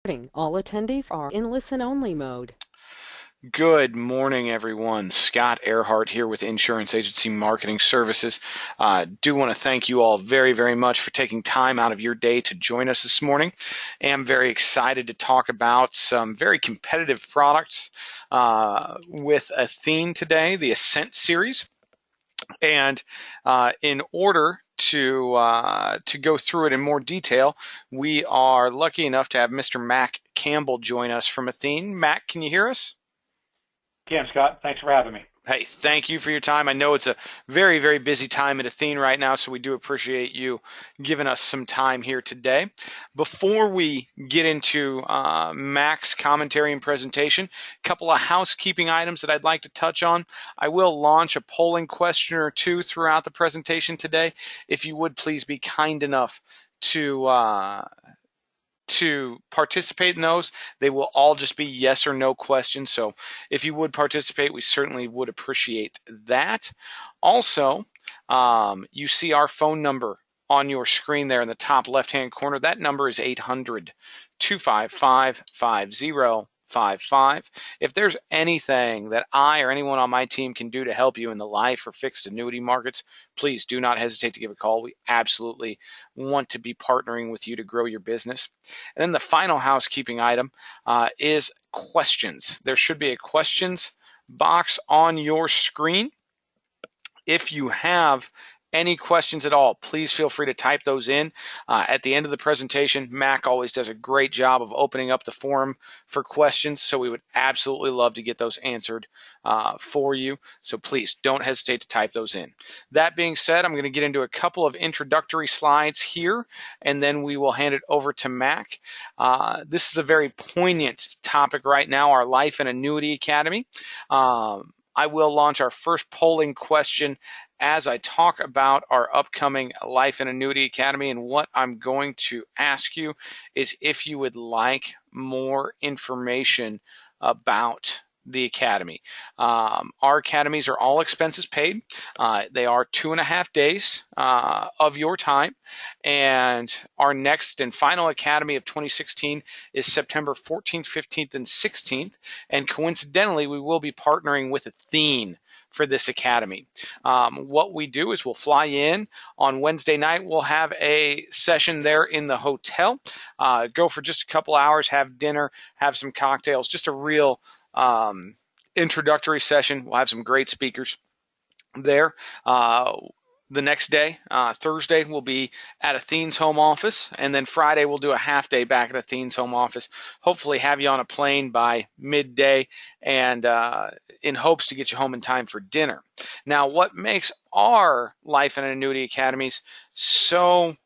All attendees are in listen-only mode. Good morning, everyone. Scott Earhart here with Insurance Agency Marketing Services. Do want to thank you all very, very much for taking time out of your day to join us this morning. I'm very excited to talk about some very competitive products with Athene today, the Ascent series. And in order to go through it in more detail, we are lucky enough to have Mr. Mac Campbell join us from Athene. Mac, can you hear us? Cam, Scott, thanks for having me. Hey, thank you for your time. I know it's a very, very busy time at Athene right now, so we do appreciate you giving us some time here today. Before we get into Mac's commentary and presentation, a couple of housekeeping items that I'd like to touch on. I will launch a polling question or two throughout the presentation today. If you would please be kind enough to participate in those. They will all just be yes or no questions. So if you would participate, we certainly would appreciate that. Also, you see our phone number on your screen there in the top left-hand corner. That number is 800-255-5055. If there's anything that I or anyone on my team can do to help you in the life or fixed annuity markets, please do not hesitate to give a call. We absolutely want to be partnering with you to grow your business. And then the final housekeeping item is questions. There should be a questions box on your screen. If you have any questions at all, please feel free to type those in. At the end of the presentation, Mac always does a great job of opening up the forum for questions, so we would absolutely love to get those answered for you. So please don't hesitate to type those in. That being said, I'm going to get into a couple of introductory slides here, and then we will hand it over to Mac. This is a very poignant topic right now, our Life and Annuity Academy. I will launch our first polling question as I talk about our upcoming Life and Annuity Academy. And what I'm going to ask you is if you would like more information about the Academy. Our academies are all expenses paid. They are 2.5 days of your time. And our next and final Academy of 2016 is September 14th, 15th, and 16th. And coincidentally, we will be partnering with Athene for this academy. What we do is we'll fly in on Wednesday night. We'll have a session there in the hotel, go for just a couple hours, have dinner, have some cocktails, just a real introductory session. We'll have some great speakers there. The next day, Thursday, we'll be at Athene's home office, and then Friday we'll do a half day back at Athene's home office. Hopefully have you on a plane by midday, and in hopes to get you home in time for dinner. Now, what makes our Life and Annuity Academies so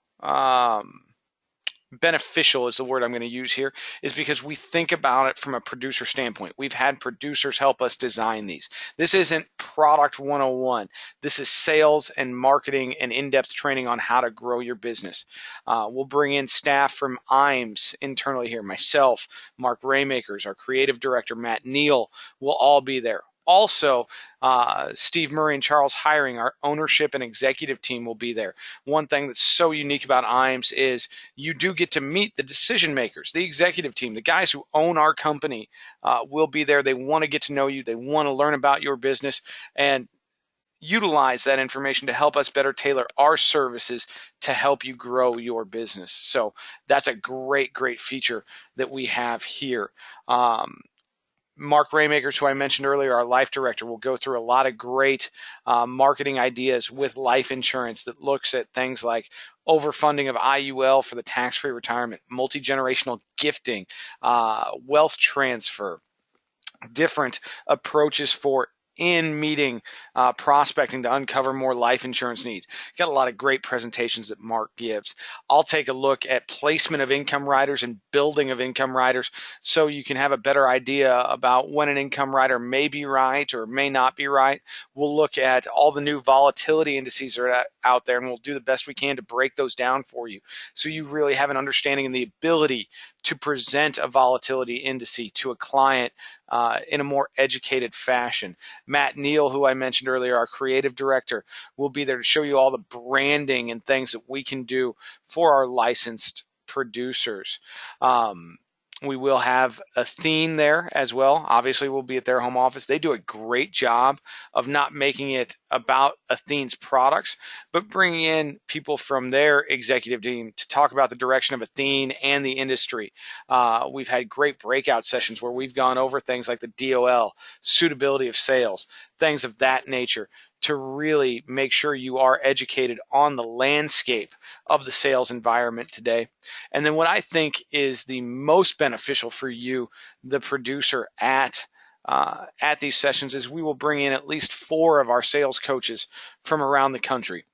beneficial is the word I'm going to use here, is because we think about it from a producer standpoint. We've had producers help us design these. This isn't product 101. This is sales and marketing and in-depth training on how to grow your business. We'll bring in staff from IMES internally here. Myself, Mark Raymakers, our creative director, Matt Neal, will all be there. Also, Steve Murray and Charles Hiring, our ownership and executive team, will be there. One thing that's so unique about IMES is you do get to meet the decision makers, the executive team, the guys who own our company will be there. They want to get to know you. They want to learn about your business and utilize that information to help us better tailor our services to help you grow your business. So that's a great, great feature that we have here. Mark Raymakers, who I mentioned earlier, our life director, will go through a lot of great marketing ideas with life insurance that looks at things like overfunding of IUL for the tax-free retirement, multi-generational gifting, wealth transfer, different approaches for in-meeting prospecting to uncover more life insurance needs. Got a lot of great presentations that Mark gives. I'll take a look at placement of income riders and building of income riders so you can have a better idea about when an income rider may be right or may not be right. We'll look at all the new volatility indices that are out there, and we'll do the best we can to break those down for you so you really have an understanding and the ability to present a volatility indice to a client in a more educated fashion. Matt Neal, who I mentioned earlier, our creative director, will be there to show you all the branding and things that we can do for our licensed producers. We will have Athene there as well. Obviously, we'll be at their home office. They do a great job of not making it about Athene's products, but bringing in people from their executive team to talk about the direction of Athene and the industry. We've had great breakout sessions where we've gone over things like the DOL, suitability of sales, things of that nature, to really make sure you are educated on the landscape of the sales environment today. And then what I think is the most beneficial for you, the producer at these sessions, is we will bring in at least 4 of our sales coaches from around the country.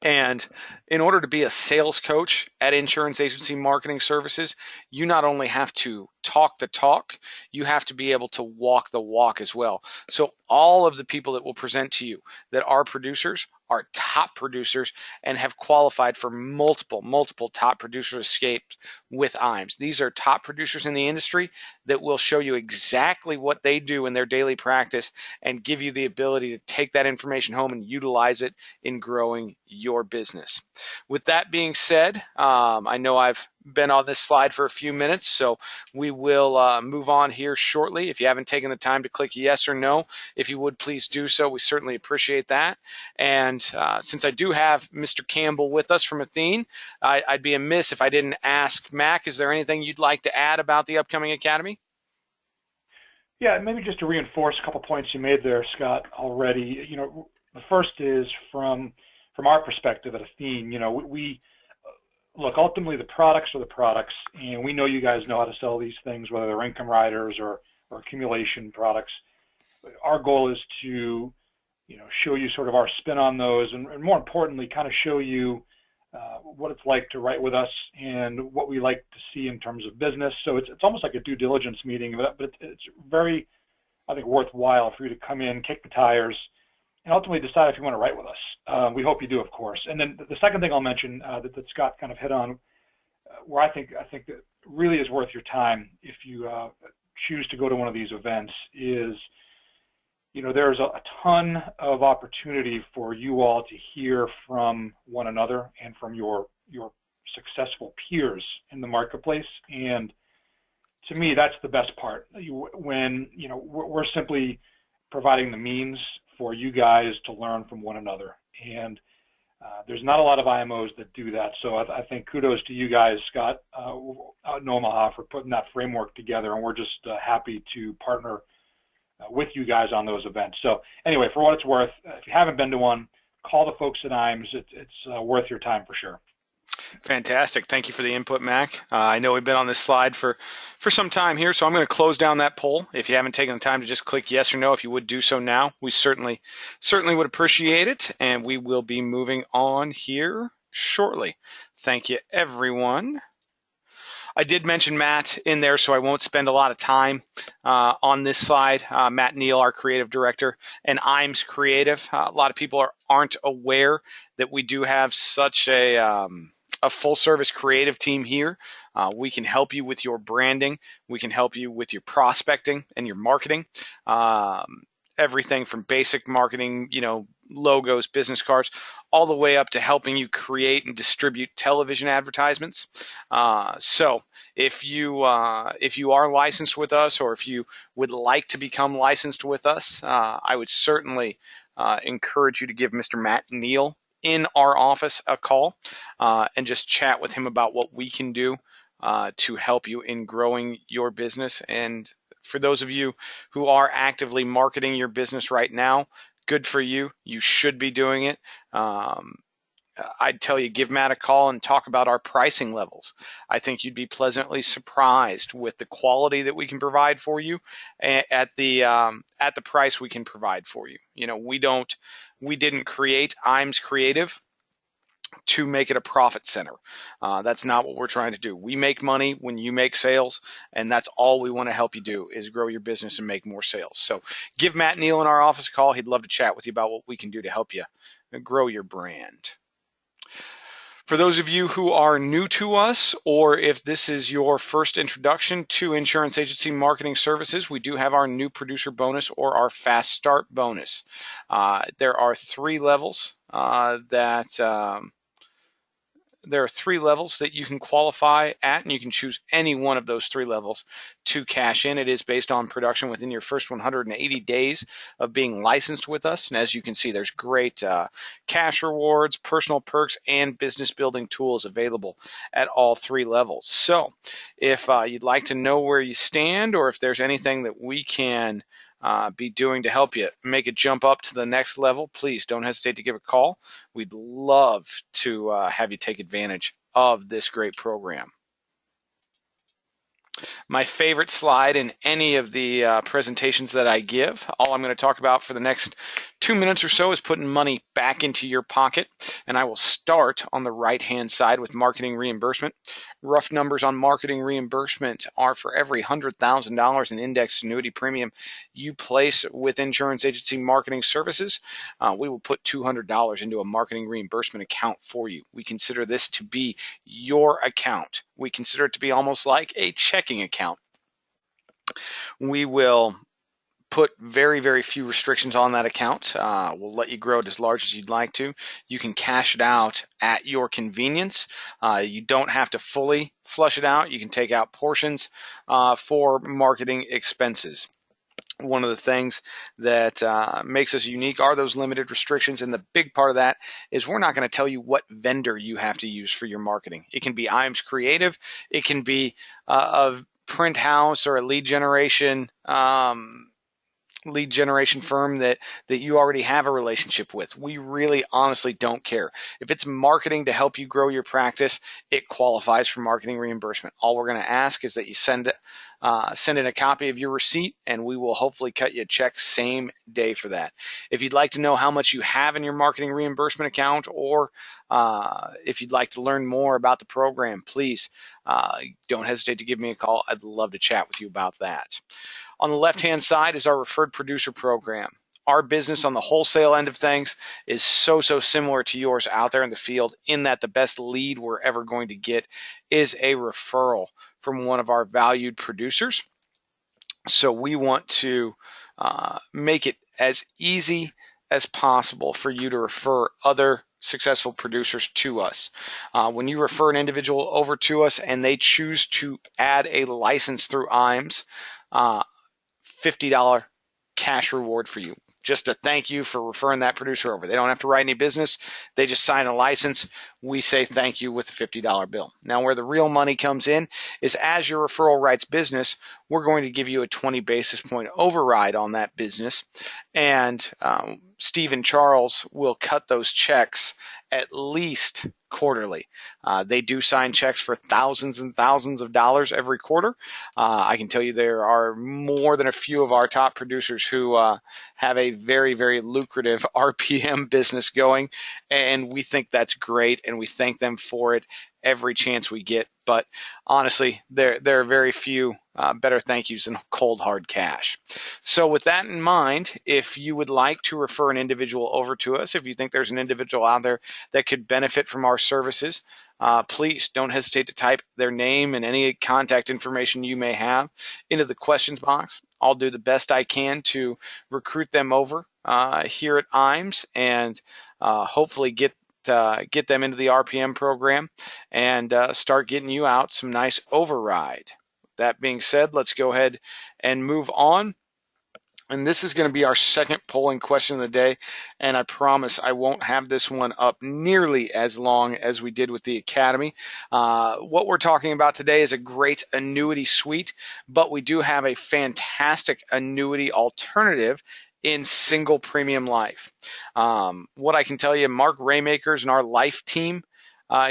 And in order to be a sales coach at Insurance Agency Marketing Services, you not only have to talk the talk, you have to be able to walk the walk as well. So all of the people that will present to you that are producers are top producers and have qualified for multiple top producer escapes with IMS. These are top producers in the industry that will show you exactly what they do in their daily practice and give you the ability to take that information home and utilize it in growing your business. With that being said, I know I've been on this slide for a few minutes, so we will move on here shortly. If you haven't taken the time to click yes or no, if you would please do so. We certainly appreciate that. And since I do have Mr. Campbell with us from Athene, I'd be amiss if I didn't ask Mac, is there anything you'd like to add about the upcoming Academy? Yeah, maybe just to reinforce a couple points you made there, Scott, already. The first is from our perspective at Athene, we look, ultimately the products are the products, and we know you guys know how to sell these things, whether they're income riders or accumulation products. Our goal is to, show you sort of our spin on those, and more importantly, kind of show you what it's like to write with us and what we like to see in terms of business. So it's almost like a due diligence meeting, but it's very, I think, worthwhile for you to come in, kick the tires, and ultimately decide if you want to write with us. We hope you do, of course. And then the second thing I'll mention that Scott kind of hit on, where I think that really is worth your time if you choose to go to one of these events, is there's a ton of opportunity for you all to hear from one another and from your successful peers in the marketplace. And to me, that's the best part. When we're simply providing the means for you guys to learn from one another, and there's not a lot of IMOs that do that. So I think kudos to you guys, Scott, out in Omaha, for putting that framework together, and we're just happy to partner with you guys on those events. So anyway, for what it's worth, if you haven't been to one, call the folks at IMS. It's worth your time for sure. Fantastic. Thank you for the input, Mac. I know we've been on this slide for some time here, so I'm going to close down that poll. If you haven't taken the time to just click yes or no, if you would do so now, we certainly would appreciate it, and we will be moving on here shortly. Thank you, everyone. I did mention Matt in there, so I won't spend a lot of time on this slide. Matt Neal, our creative director, and IMS Creative. A lot of people aren't aware that we do have such a full-service creative team here. We can help you with your branding. We can help you with your prospecting and your marketing. Everything from basic marketing, logos, business cards, all the way up to helping you create and distribute television advertisements. So if you are licensed with us, or if you would like to become licensed with us, I would certainly encourage you to give Mr. Matt Neal in our office a call and just chat with him about what we can do to help you in growing your business. And for those of you who are actively marketing your business right now, good for you. You should be doing it. I'd tell you, give Matt a call and talk about our pricing levels. I think you'd be pleasantly surprised with the quality that we can provide for you at the price we can provide for you. We didn't create IMS Creative to make it a profit center. That's not what we're trying to do. We make money when you make sales, and that's all we want to help you do, is grow your business and make more sales. So give Matt Neal in our office a call. He'd love to chat with you about what we can do to help you grow your brand. For those of you who are new to us, or if this is your first introduction to Insurance Agency Marketing Services, we do have our new producer bonus, or our fast start bonus. There are 3 levels that there are 3 levels that you can qualify at, and you can choose any one of those 3 levels to cash in. It is based on production within your first 180 days of being licensed with us. And as you can see, there's great cash rewards, personal perks, and business building tools available at all 3 levels. So if you'd like to know where you stand, or if there's anything that we can be doing to help you make a jump up to the next level, please don't hesitate to give a call. We'd love to have you take advantage of this great program. My favorite slide in any of the presentations that I give. All I'm going to talk about for the next 2 minutes or so is putting money back into your pocket, and I will start on the right-hand side with marketing reimbursement. Rough numbers on marketing reimbursement are for every $100,000 in indexed annuity premium you place with Insurance Agency Marketing Services, we will put $200 into a marketing reimbursement account for you. We consider this to be your account. We consider it to be almost like a checking account. We will put very, very few restrictions on that account. We'll let you grow it as large as you'd like to. You can cash it out at your convenience. You don't have to fully flush it out. You can take out portions for marketing expenses. One of the things that makes us unique are those limited restrictions, and the big part of that is we're not going to tell you what vendor you have to use for your marketing. It can be IAMS Creative, it can be a print house or a lead generation firm that you already have a relationship with. We really honestly don't care. If it's marketing to help you grow your practice, it qualifies for marketing reimbursement. All we're going to ask is that you send in a copy of your receipt, and we will hopefully cut you a check same day for that. If you'd like to know how much you have in your marketing reimbursement account, or if you'd like to learn more about the program, please don't hesitate to give me a call. I'd love to chat with you about that. On the left-hand side is our referred producer program. Our business on the wholesale end of things is so similar to yours out there in the field, in that the best lead we're ever going to get is a referral from one of our valued producers. So we want to make it as easy as possible for you to refer other successful producers to us. When you refer an individual over to us and they choose to add a license through IAMS, $50 cash reward for you. Just a thank you for referring that producer over. They don't have to write any business. They just sign a license. We say thank you with a $50 bill. Now, where the real money comes in is as your referral writes business, we're going to give you a 20 basis point override on that business. And Steve and Charles will cut those checks at least quarterly. They do sign checks for thousands and thousands of dollars every quarter. I can tell you there are more than a few of our top producers who have a very, very lucrative RPM business going, and we think that's great, and we thank them for it every chance we get. But honestly, there are very few better thank yous than cold hard cash. So with that in mind, if you would like to refer an individual over to us, if you think there's an individual out there that could benefit from our services, please don't hesitate to type their name and any contact information you may have into the questions box. I'll do the best I can to recruit them over here at IAMS, and hopefully get them into the RPM program and start getting you out some nice override. That being said, let's go ahead and move on. And this is going to be our second polling question of the day, and I promise I won't have this one up nearly as long as we did with the Academy. What we're talking about today is a great annuity suite, but we do have a fantastic annuity alternative in single premium life. What I can tell you, Mark Raymakers and our life team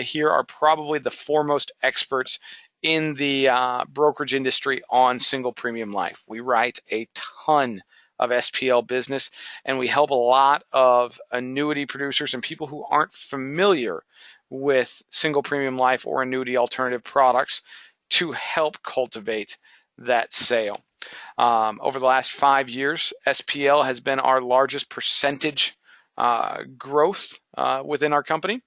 here are probably the foremost experts in the brokerage industry on single premium life. We write a ton of SPL business, and we help a lot of annuity producers and people who aren't familiar with single premium life or annuity alternative products to help cultivate that sale. Over the last 5 years, SPL has been our largest percentage growth within our company.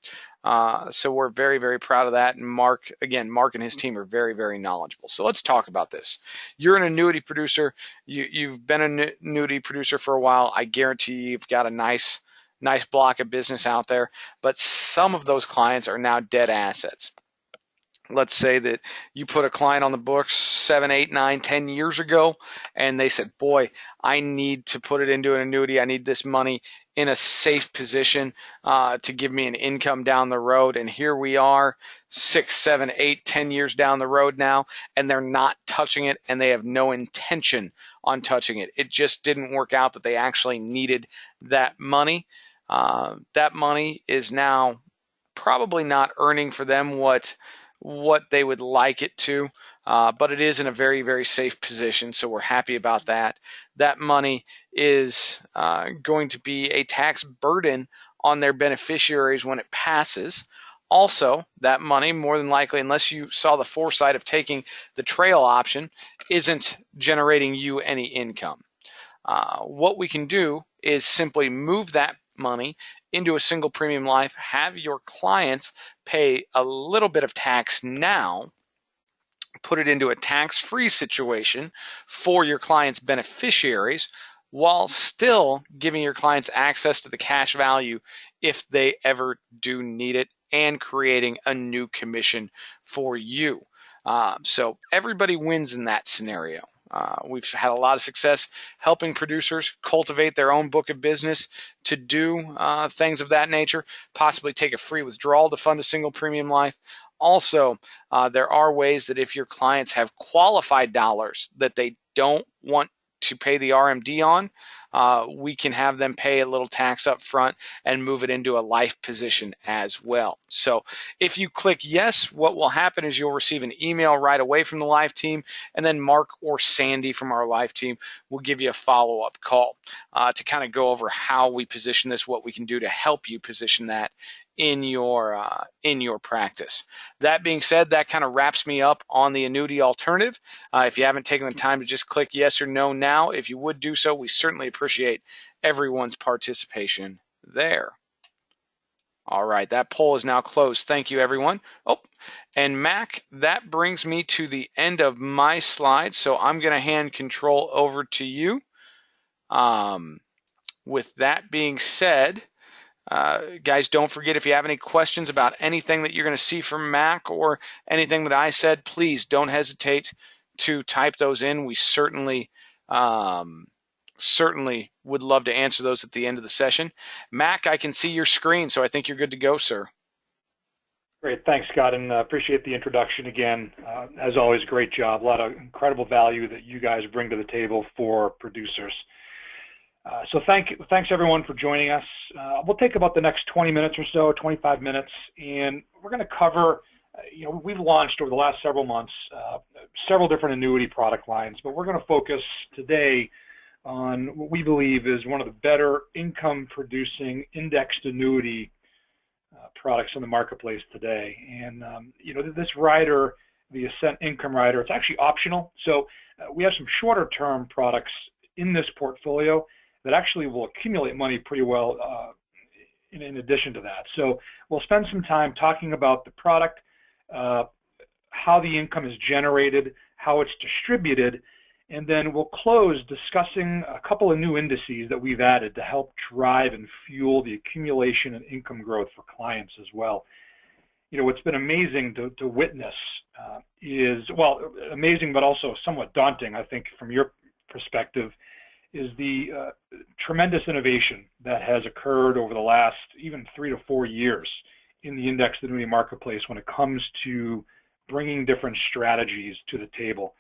So we're very, very proud of that. And Mark and his team are very, very knowledgeable. So let's talk about this. You're an annuity producer. You've been an annuity producer for a while. I guarantee you've got a nice nice block of business out there, but some of those clients are now dead assets. Let's say that you put a client on the books 7, 8, 9, 10 years ago, and they said, boy, I need to put it into an annuity. I need this money in a safe position to give me an income down the road. And here we are 6, 7, 8, 10 years down the road now, and they're not touching it, and they have no intention on touching it. It just didn't work out that they actually needed that money. That money is now probably not earning for them what they would like it to, but it is in a very, very safe position, so we're happy about that. That money is going to be a tax burden on their beneficiaries when it passes. Also, that money, more than likely, unless you saw the foresight of taking the trail option, isn't generating you any income. What we can do is simply move that money into a single premium life, have your clients pay a little bit of tax now, put it into a tax-free situation for your clients' beneficiaries, while still giving your clients access to the cash value if they ever do need it, and creating a new commission for you. So everybody wins in that scenario. We've had a lot of success helping producers cultivate their own book of business to do things of that nature, possibly take a free withdrawal to fund a single premium life. Also, there are ways that if your clients have qualified dollars that they don't want to pay the RMD on, we can have them pay a little tax up front and move it into a life position as well. So if you click yes, what will happen is you'll receive an email right away from the life team, and then Mark or Sandy from our life team will give you a follow-up call to kind of go over how we position this, what we can do to help you position that in your practice. That being said, that kind of wraps me up on the annuity alternative. If you haven't taken the time to just click yes or no now, if you would do so, we certainly appreciate everyone's participation there. All right, that poll is now closed. Thank you, everyone. Oh, and Mac, that brings me to the end of my slides, so I'm going to hand control over to you. With that being said, guys, don't forget, if you have any questions about anything that you're going to see from Mac or anything that I said, please don't hesitate to type those in. We certainly would love to answer those at the end of the session. Mac, I can see your screen, so I think you're good to go, sir. Great. Thanks, Scott, and appreciate the introduction again. As always, great job. A lot of incredible value that you guys bring to the table for producers. So thanks everyone for joining us. We'll take about the next 20 minutes or so, 25 minutes, and we're going to cover, we've launched over the last several months several different annuity product lines, but we're going to focus today on what we believe is one of the better income producing indexed annuity products in the marketplace today. And this rider, the Ascent income rider, it's actually optional. So we have some shorter term products in this portfolio that actually will accumulate money pretty well in addition to that. So we'll spend some time talking about the product, how the income is generated, how it's distributed, and then we'll close discussing a couple of new indices that we've added to help drive and fuel the accumulation and income growth for clients as well. What's been amazing to witness is, well, amazing but also somewhat daunting, I think, from your perspective, is the tremendous innovation that has occurred over the last even 3 to 4 years in the indexed annuity marketplace when it comes to bringing different strategies to the table.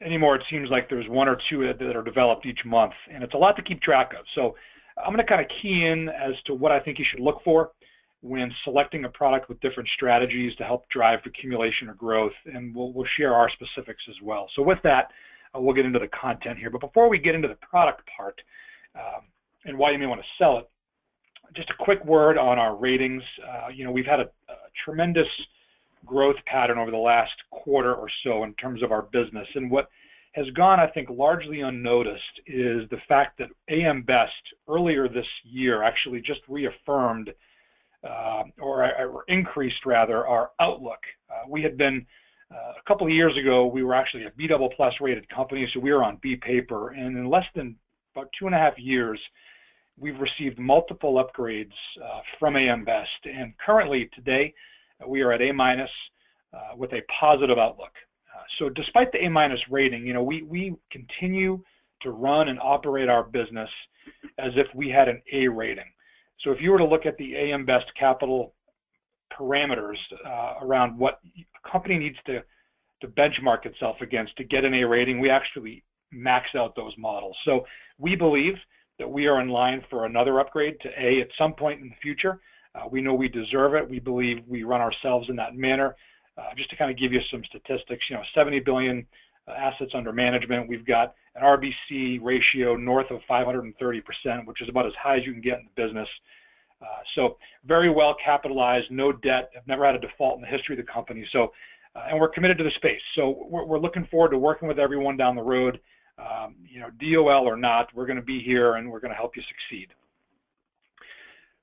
Anymore, it seems like there's 1 or 2 that are developed each month, and it's a lot to keep track of. So I'm going to kind of key in as to what I think you should look for when selecting a product with different strategies to help drive accumulation or growth, and we'll share our specifics as well. So with that, we'll get into the content here. But before we get into the product part and why you may want to sell it, just a quick word on our ratings. We've had a tremendous growth pattern over the last quarter or so in terms of our business. And what has gone, I think, largely unnoticed is the fact that AM Best earlier this year actually just reaffirmed or increased, rather, our outlook. We had been, a couple of years ago, we were actually a B++ rated company, so we were on B paper. And in less than about 2.5 years, we've received multiple upgrades from AM Best, and currently today we are at A- with a positive outlook. So despite the A- rating, we continue to run and operate our business as if we had an A rating. So if you were to look at the AM Best capital parameters around what a company needs to benchmark itself against to get an A rating, we actually max out those models. So we believe that we are in line for another upgrade to A at some point in the future. We know we deserve it. We believe we run ourselves in that manner. Just to kind of give you some statistics, 70 billion assets under management. We've got an RBC ratio north of 530%, which is about as high as you can get in the business. So very well capitalized, no debt. I've never had a default in the history of the company. So, and we're committed to the space. So we're looking forward to working with everyone down the road. DOL or not, we're going to be here and we're going to help you succeed.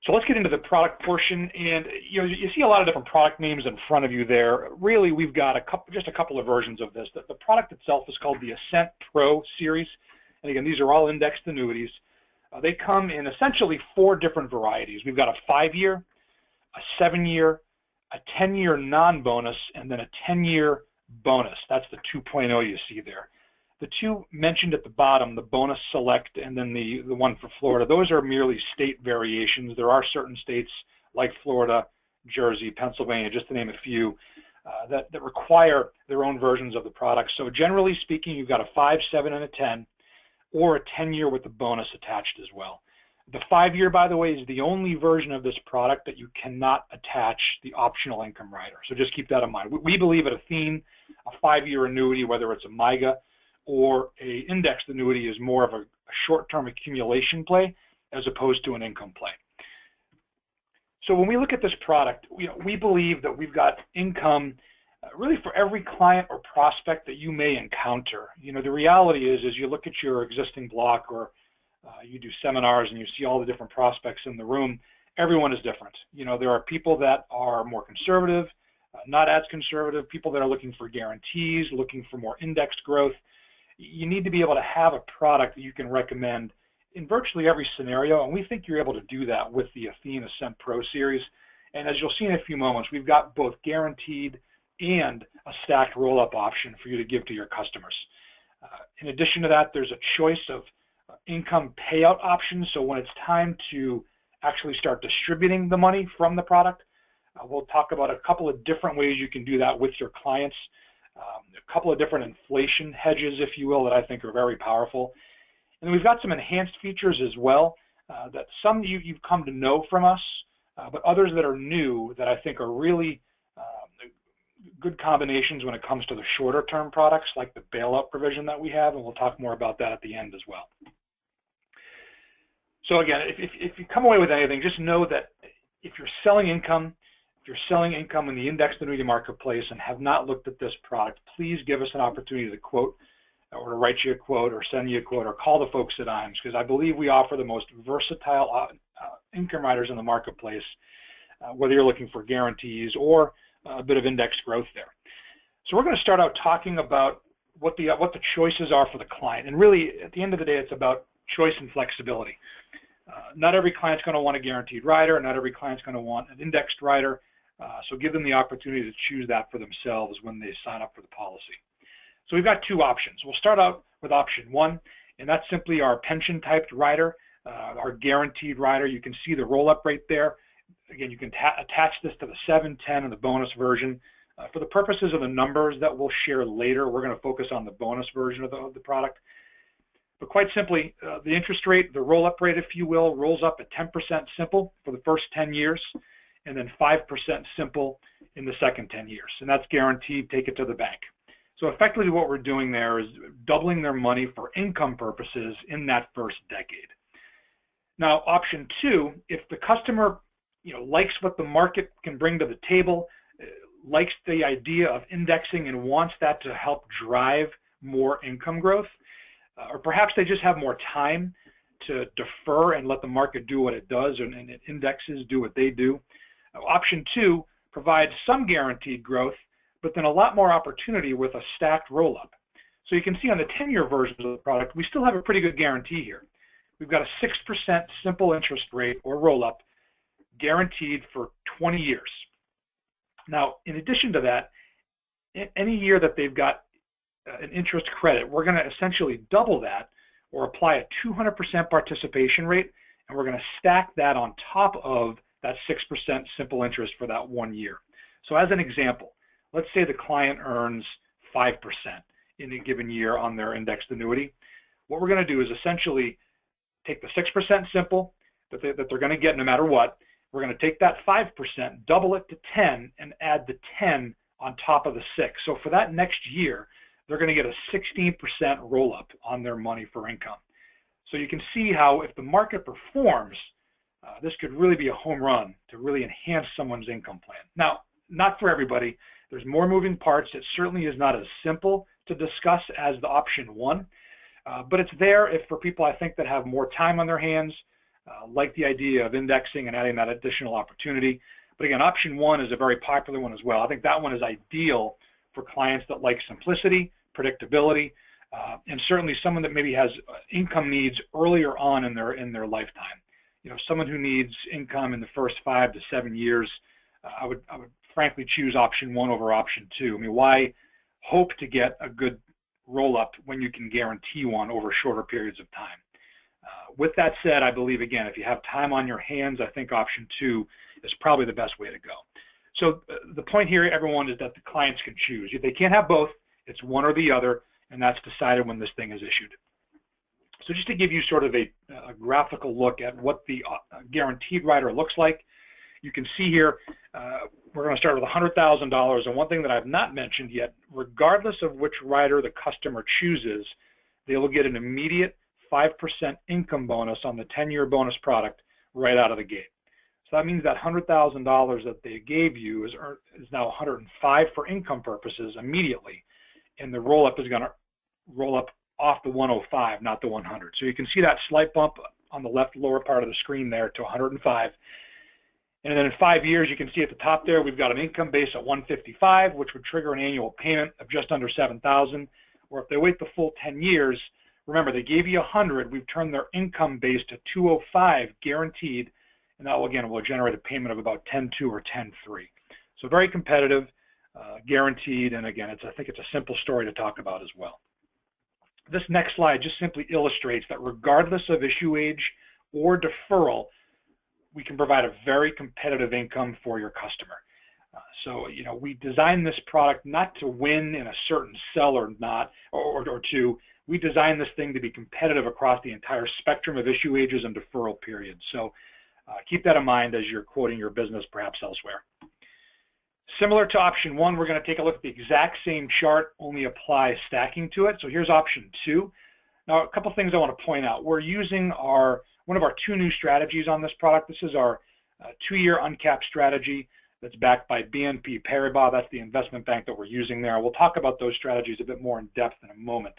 So let's get into the product portion, and you see a lot of different product names in front of you there. Really, we've got just a couple of versions of this. The product itself is called the Ascent Pro series, and again, these are all indexed annuities. They come in essentially 4 different varieties. We've got a 5-year, a 7-year, a 10-year non-bonus, and then a 10-year bonus. That's the 2.0 you see there. The 2 mentioned at the bottom, the bonus select and then the one for Florida, those are merely state variations. There are certain states like Florida, Jersey, Pennsylvania, just to name a few, that require their own versions of the product. So generally speaking, you've got a 5, 7, and a 10, or a 10-year with the bonus attached as well. The 5-year, by the way, is the only version of this product that you cannot attach the optional income rider. So just keep that in mind. We believe at Athene, a 5-year annuity, whether it's a MYGA or a indexed annuity, is more of a short-term accumulation play as opposed to an income play. So when we look at this product, we believe that we've got income really for every client or prospect that you may encounter. The reality is you look at your existing block or you do seminars and you see all the different prospects in the room, everyone is different. There are people that are more conservative, not as conservative, people that are looking for guarantees, looking for more indexed growth. You need to be able to have a product that you can recommend in virtually every scenario, and we think you're able to do that with the Athene Ascent Pro series. And as you'll see in a few moments, we've got both guaranteed and a stacked roll-up option for you to give to your customers. In addition to that, there's a choice of income payout options, so when it's time to actually start distributing the money from the product, we'll talk about a couple of different ways you can do that with your clients. A couple of different inflation hedges, if you will, that I think are very powerful. And we've got some enhanced features as well that some you've come to know from us, but others that are new that I think are really good combinations when it comes to the shorter term products like the bailout provision that we have, and we'll talk more about that at the end as well. So again, if you come away with anything, just know that if you're selling income in the indexed annuity marketplace and have not looked at this product, please give us an opportunity to quote or to write you a quote or send you a quote or call the folks at IMS, because I believe we offer the most versatile income riders in the marketplace, whether you're looking for guarantees or a bit of index growth there. So we're going to start out talking about what the choices are for the client. And really, at the end of the day, it's about choice and flexibility. Not every client's going to want a guaranteed rider. Not every client's going to want an indexed rider. So give them the opportunity to choose that for themselves when they sign up for the policy. So we've got 2 options. We'll start out with option 1, and that's simply our pension-typed rider, our guaranteed rider. You can see the roll-up right there. Again, you can attach this to the 7, 10, and the bonus version. For the purposes of the numbers that we'll share later, we're going to focus on the bonus version of the product. But quite simply, the interest rate, the roll-up rate, if you will, rolls up at 10% simple for the first 10 years, and then 5% simple in the second 10 years. And that's guaranteed, take it to the bank. So effectively what we're doing there is doubling their money for income purposes in that first decade. Now, option 2, if the customer likes what the market can bring to the table, likes the idea of indexing and wants that to help drive more income growth, or perhaps they just have more time to defer and let the market do what it does and indexes do what they do. Option 2 provides some guaranteed growth, but then a lot more opportunity with a stacked roll-up. So you can see on the 10-year versions of the product, we still have a pretty good guarantee here. we've got a 6% simple interest rate or roll-up guaranteed for 20 years. Now, in addition to that, any year that they've got an interest credit, we're going to essentially double that or apply a 200% participation rate, and we're going to stack that on top of that 6% simple interest for that 1 year. So as an example, let's say the client earns 5% in a given year on their indexed annuity. What we're going to do is essentially take the 6% simple that they're going to get no matter what. We're going to take that 5%, double it to 10, and add the 10 on top of the 6. So for that next year, they're going to get a 16% roll-up on their money for income. So you can see how if the market performs, this could really be a home run to really enhance someone's income plan. Now, not for everybody. There's more moving parts. It certainly is not as simple to discuss as the option 1, but it's there if for people I think that have more time on their hands, like the idea of indexing and adding that additional opportunity. But again, option 1 is a very popular one as well. I think that one is ideal for clients that like simplicity, predictability, and certainly someone that maybe has income needs earlier on in their lifetime. You know, someone who needs income in the first 5 to 7 years, I would frankly choose option 1 over option 2. I mean, why hope to get a good roll-up when you can guarantee one over shorter periods of time? With that said, I believe, again, if you have time on your hands, I think option 2 is probably the best way to go. So the point here, everyone, is that the clients can choose. They can't have both. It's one or the other, and that's decided when this thing is issued. So just to give you sort of a graphical look at what the guaranteed rider looks like, you can see here we're going to start with $100,000. And one thing that I've not mentioned yet, regardless of which rider the customer chooses, they will get an immediate 5% income bonus on the 10-year bonus product right out of the gate. So that means that $100,000 that they gave you is now $105,000 for income purposes immediately, and the roll-up is going to roll up off the $105,000, not the $100,000. So you can see that slight bump on the left lower part of the screen there to $105,000. And then in 5 years, you can see at the top there, we've got an income base at $155,000, which would trigger an annual payment of just under $7,000. Or if they wait the full 10 years, remember, they gave you $100,000, we've turned their income base to $205,000 guaranteed, and that will, again, will generate a payment of about $10,200 or $10,300. So very competitive, guaranteed, and again, I think it's a simple story to talk about as well. This next slide just simply illustrates that regardless of issue age or deferral, we can provide a very competitive income for your customer. So, you know, we designed this product not to win in a certain sell or not, or to, we designed this thing to be competitive across the entire spectrum of issue ages and deferral periods. So keep that in mind as you're quoting your business perhaps elsewhere. Similar to option 1, we're going to take a look at the exact same chart, only apply stacking to it. So here's option 2. Now, a couple things I want to point out. We're using one of our 2 new strategies on this product. This is our 2-year uncapped strategy that's backed by BNP Paribas. That's the investment bank that we're using there. We'll talk about those strategies a bit more in depth in a moment.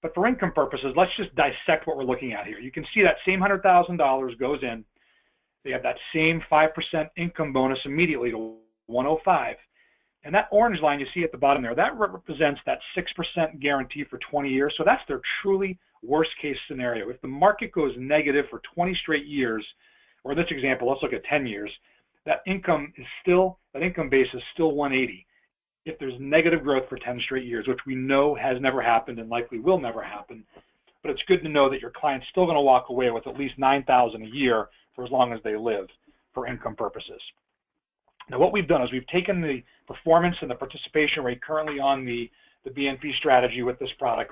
But for income purposes, let's just dissect what we're looking at here. You can see that same $100,000 goes in. They have that same 5% income bonus immediately to $105,000. And that orange line you see at the bottom there, that represents that 6% guarantee for 20 years. So that's their truly worst case scenario. If the market goes negative for 20 straight years, or in this example, let's look at 10 years, that income base is still $180,000. If there's negative growth for 10 straight years, which we know has never happened and likely will never happen, but it's good to know that your client's still going to walk away with at least $9,000 a year for as long as they live for income purposes. Now, what we've done is we've taken the performance and the participation rate currently on the BNP strategy with this product,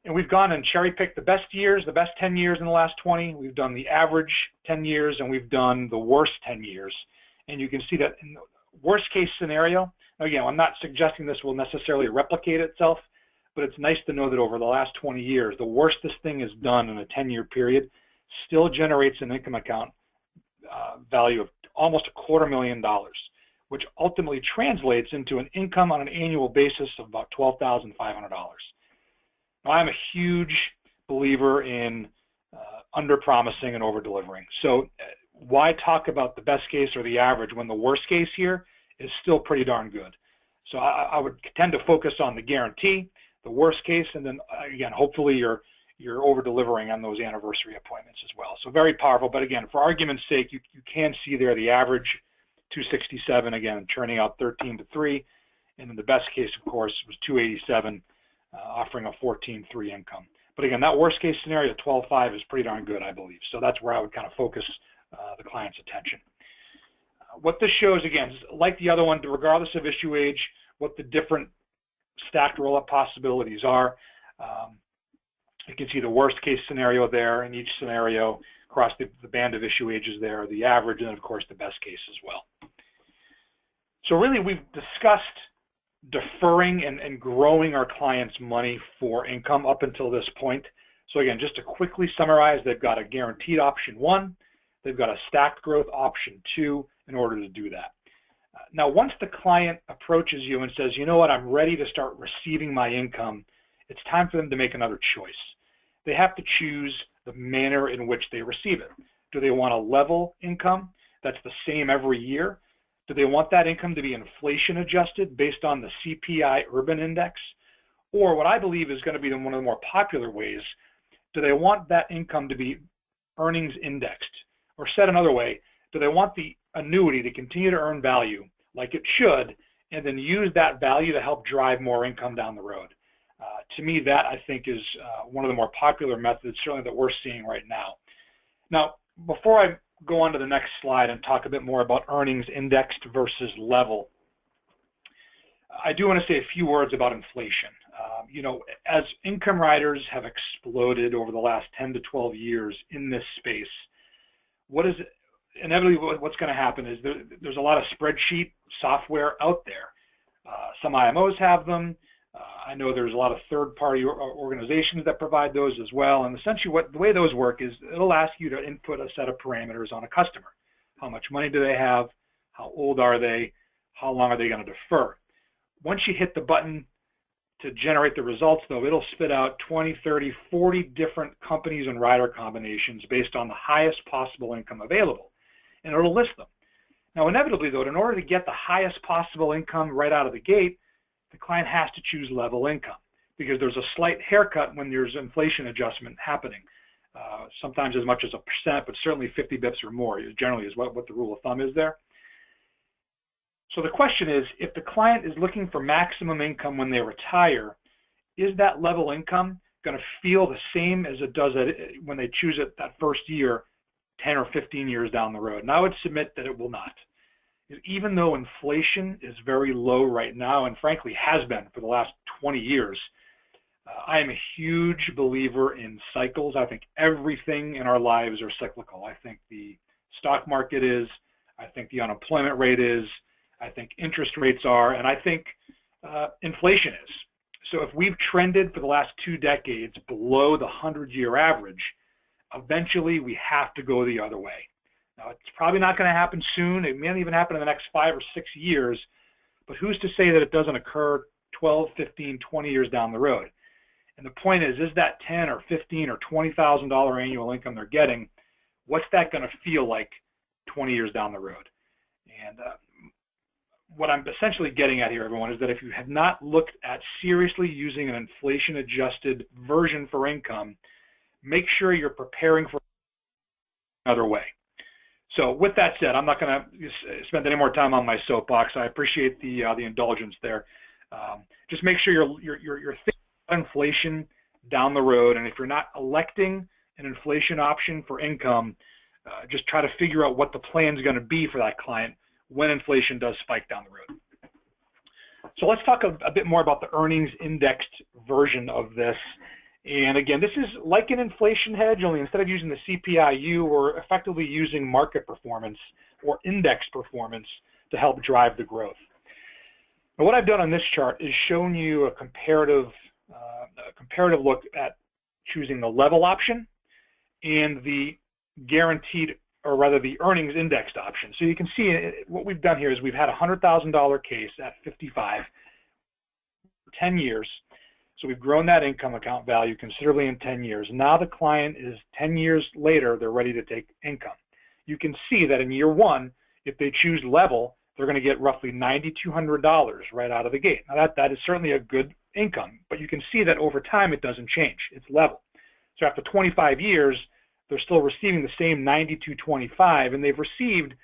and we've gone and cherry-picked the best years, the best 10 years in the last 20. We've done the average 10 years, and we've done the worst 10 years. And you can see that in the worst-case scenario, again, I'm not suggesting this will necessarily replicate itself, but it's nice to know that over the last 20 years, the worst this thing has done in a 10-year period still generates an income account value of almost $250,000, which ultimately translates into an income on an annual basis of about $12,500. Now, I'm a huge believer in under-promising and over-delivering. So why talk about the best case or the average when the worst case here is still pretty darn good? So I would tend to focus on the guarantee, the worst case, and then again, hopefully your you're over-delivering on those anniversary appointments as well. So very powerful. But again, for argument's sake, you can see there the average 267, again, turning out 13 to 3. And in the best case, of course, was 287, offering a 14.3 income. But again, that worst case scenario, 12.5, is pretty darn good, I believe. So that's where I would kind of focus the client's attention. What this shows, again, is like the other one, regardless of issue age, what the different stacked roll-up possibilities are. You can see the worst case scenario there in each scenario across the band of issue ages there, the average, and of course the best case as well. So really we've discussed deferring and growing our clients' money for income up until this point. So again, just to quickly summarize, they've got a guaranteed option 1, they've got a stacked growth option 2 in order to do that. Now, once the client approaches you and says, you know what, I'm ready to start receiving my income, it's time for them to make another choice. They have to choose the manner in which they receive it. Do they want a level income that's the same every year? Do they want that income to be inflation adjusted based on the CPI Urban Index? Or what I believe is going to be one of the more popular ways, do they want that income to be earnings indexed? Or said another way, do they want the annuity to continue to earn value like it should, and then use that value to help drive more income down the road? To me, that I think is one of the more popular methods, certainly that we're seeing right now. Now, before I go on to the next slide and talk a bit more about earnings indexed versus level, I do want to say a few words about inflation. You know, as income riders have exploded over the last 10 to 12 years in this space, inevitably what's going to happen is there's a lot of spreadsheet software out there. Some IMOs have them. I know there's a lot of third-party organizations that provide those as well. And essentially the way those work is it'll ask you to input a set of parameters on a customer. How much money do they have? How old are they? How long are they going to defer? Once you hit the button to generate the results, though, it'll spit out 20, 30, 40 different companies and rider combinations based on the highest possible income available. And it'll list them. Now, inevitably, though, in order to get the highest possible income right out of the gate, the client has to choose level income because there's a slight haircut when there's inflation adjustment happening. Sometimes as much as 1%, but certainly 50 bips or more generally is what the rule of thumb is there. So the question is, if the client is looking for maximum income when they retire, is that level income going to feel the same as it does when they choose it that first year 10 or 15 years down the road? And I would submit that it will not. Even though inflation is very low right now, and frankly has been for the last 20 years, I am a huge believer in cycles. I think everything in our lives are cyclical. I think the stock market is, I think the unemployment rate is, I think interest rates are, and I think inflation is. So if we've trended for the last 2 decades below the 100-year average, eventually we have to go the other way. Now, it's probably not going to happen soon. It may not even happen in the next 5 or 6 years, but who's to say that it doesn't occur 12, 15, 20 years down the road? And the point is that 10 or 15 or $20,000 annual income they're getting, what's that going to feel like 20 years down the road? And what I'm essentially getting at here, everyone, is that if you have not looked at seriously using an inflation-adjusted version for income, make sure you're preparing for another way. So with that said, I'm not going to spend any more time on my soapbox. I appreciate the indulgence there. Just make sure you're thinking about inflation down the road, and if you're not electing an inflation option for income, just try to figure out what the plan is going to be for that client when inflation does spike down the road. So let's talk a bit more about the earnings indexed version of this. And again, this is like an inflation hedge, only instead of using the CPIU, we're effectively using market performance or index performance to help drive the growth. Now, what I've done on this chart is shown you a comparative look at choosing the level option and the guaranteed, or rather the earnings indexed option. So you can see what we've done here is we've had a $100,000 case at 55 for 10 years. So we've grown that income account value considerably in 10 years. Now the client is 10 years later, they're ready to take income. You can see that in year 1, if they choose level, they're going to get roughly $9,200 right out of the gate. Now that is certainly a good income, but you can see that over time it doesn't change. It's level. So after 25 years, they're still receiving the same 92.25, and they've received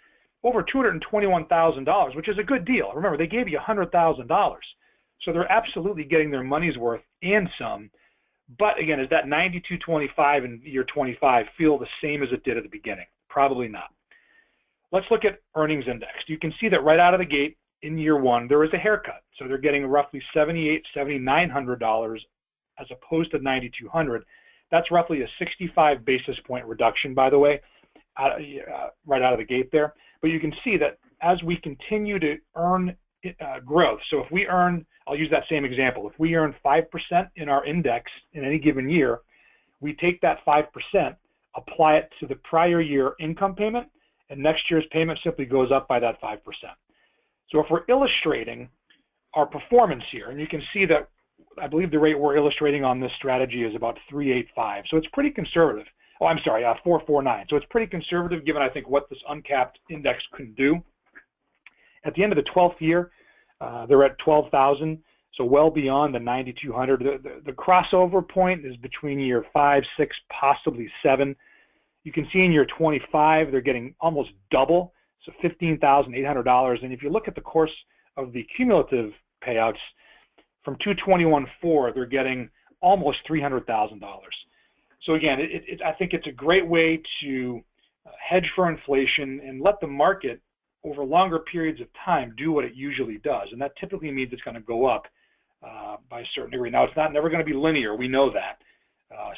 over $221,000, which is a good deal. Remember, they gave you $100,000. So they're absolutely getting their money's worth and some. But again, does that 92.25 in year 25 feel the same as it did at the beginning? Probably not. Let's look at earnings indexed. You can see that right out of the gate in year one, there is a haircut. So they're getting roughly $7,800, $7,900 as opposed to $9,200. That's roughly a 65 basis point reduction, by the way, right out of the gate there. But you can see that as we continue to earn growth, so if we earn, I'll use that same example, if we earn 5% in our index in any given year, we take that 5%, apply it to the prior year income payment, and next year's payment simply goes up by that 5%. So if we're illustrating our performance here, and you can see that I believe the rate we're illustrating on this strategy is about 3.85, so it's pretty conservative. Oh, I'm sorry, 4.49. So it's pretty conservative given, I think, what this uncapped index can do. At the end of the 12th year, they're at 12,000, so well beyond the 9,200. The crossover point is between year 5, 6, possibly 7. You can see in year 25, they're getting almost double, so $15,800. And if you look at the course of the cumulative payouts, from 221.4, they're getting almost $300,000. So again, I think it's a great way to hedge for inflation and let the market over longer periods of time do what it usually does. And that typically means it's going to go up by a certain degree. Now, it's never going to be linear. We know that.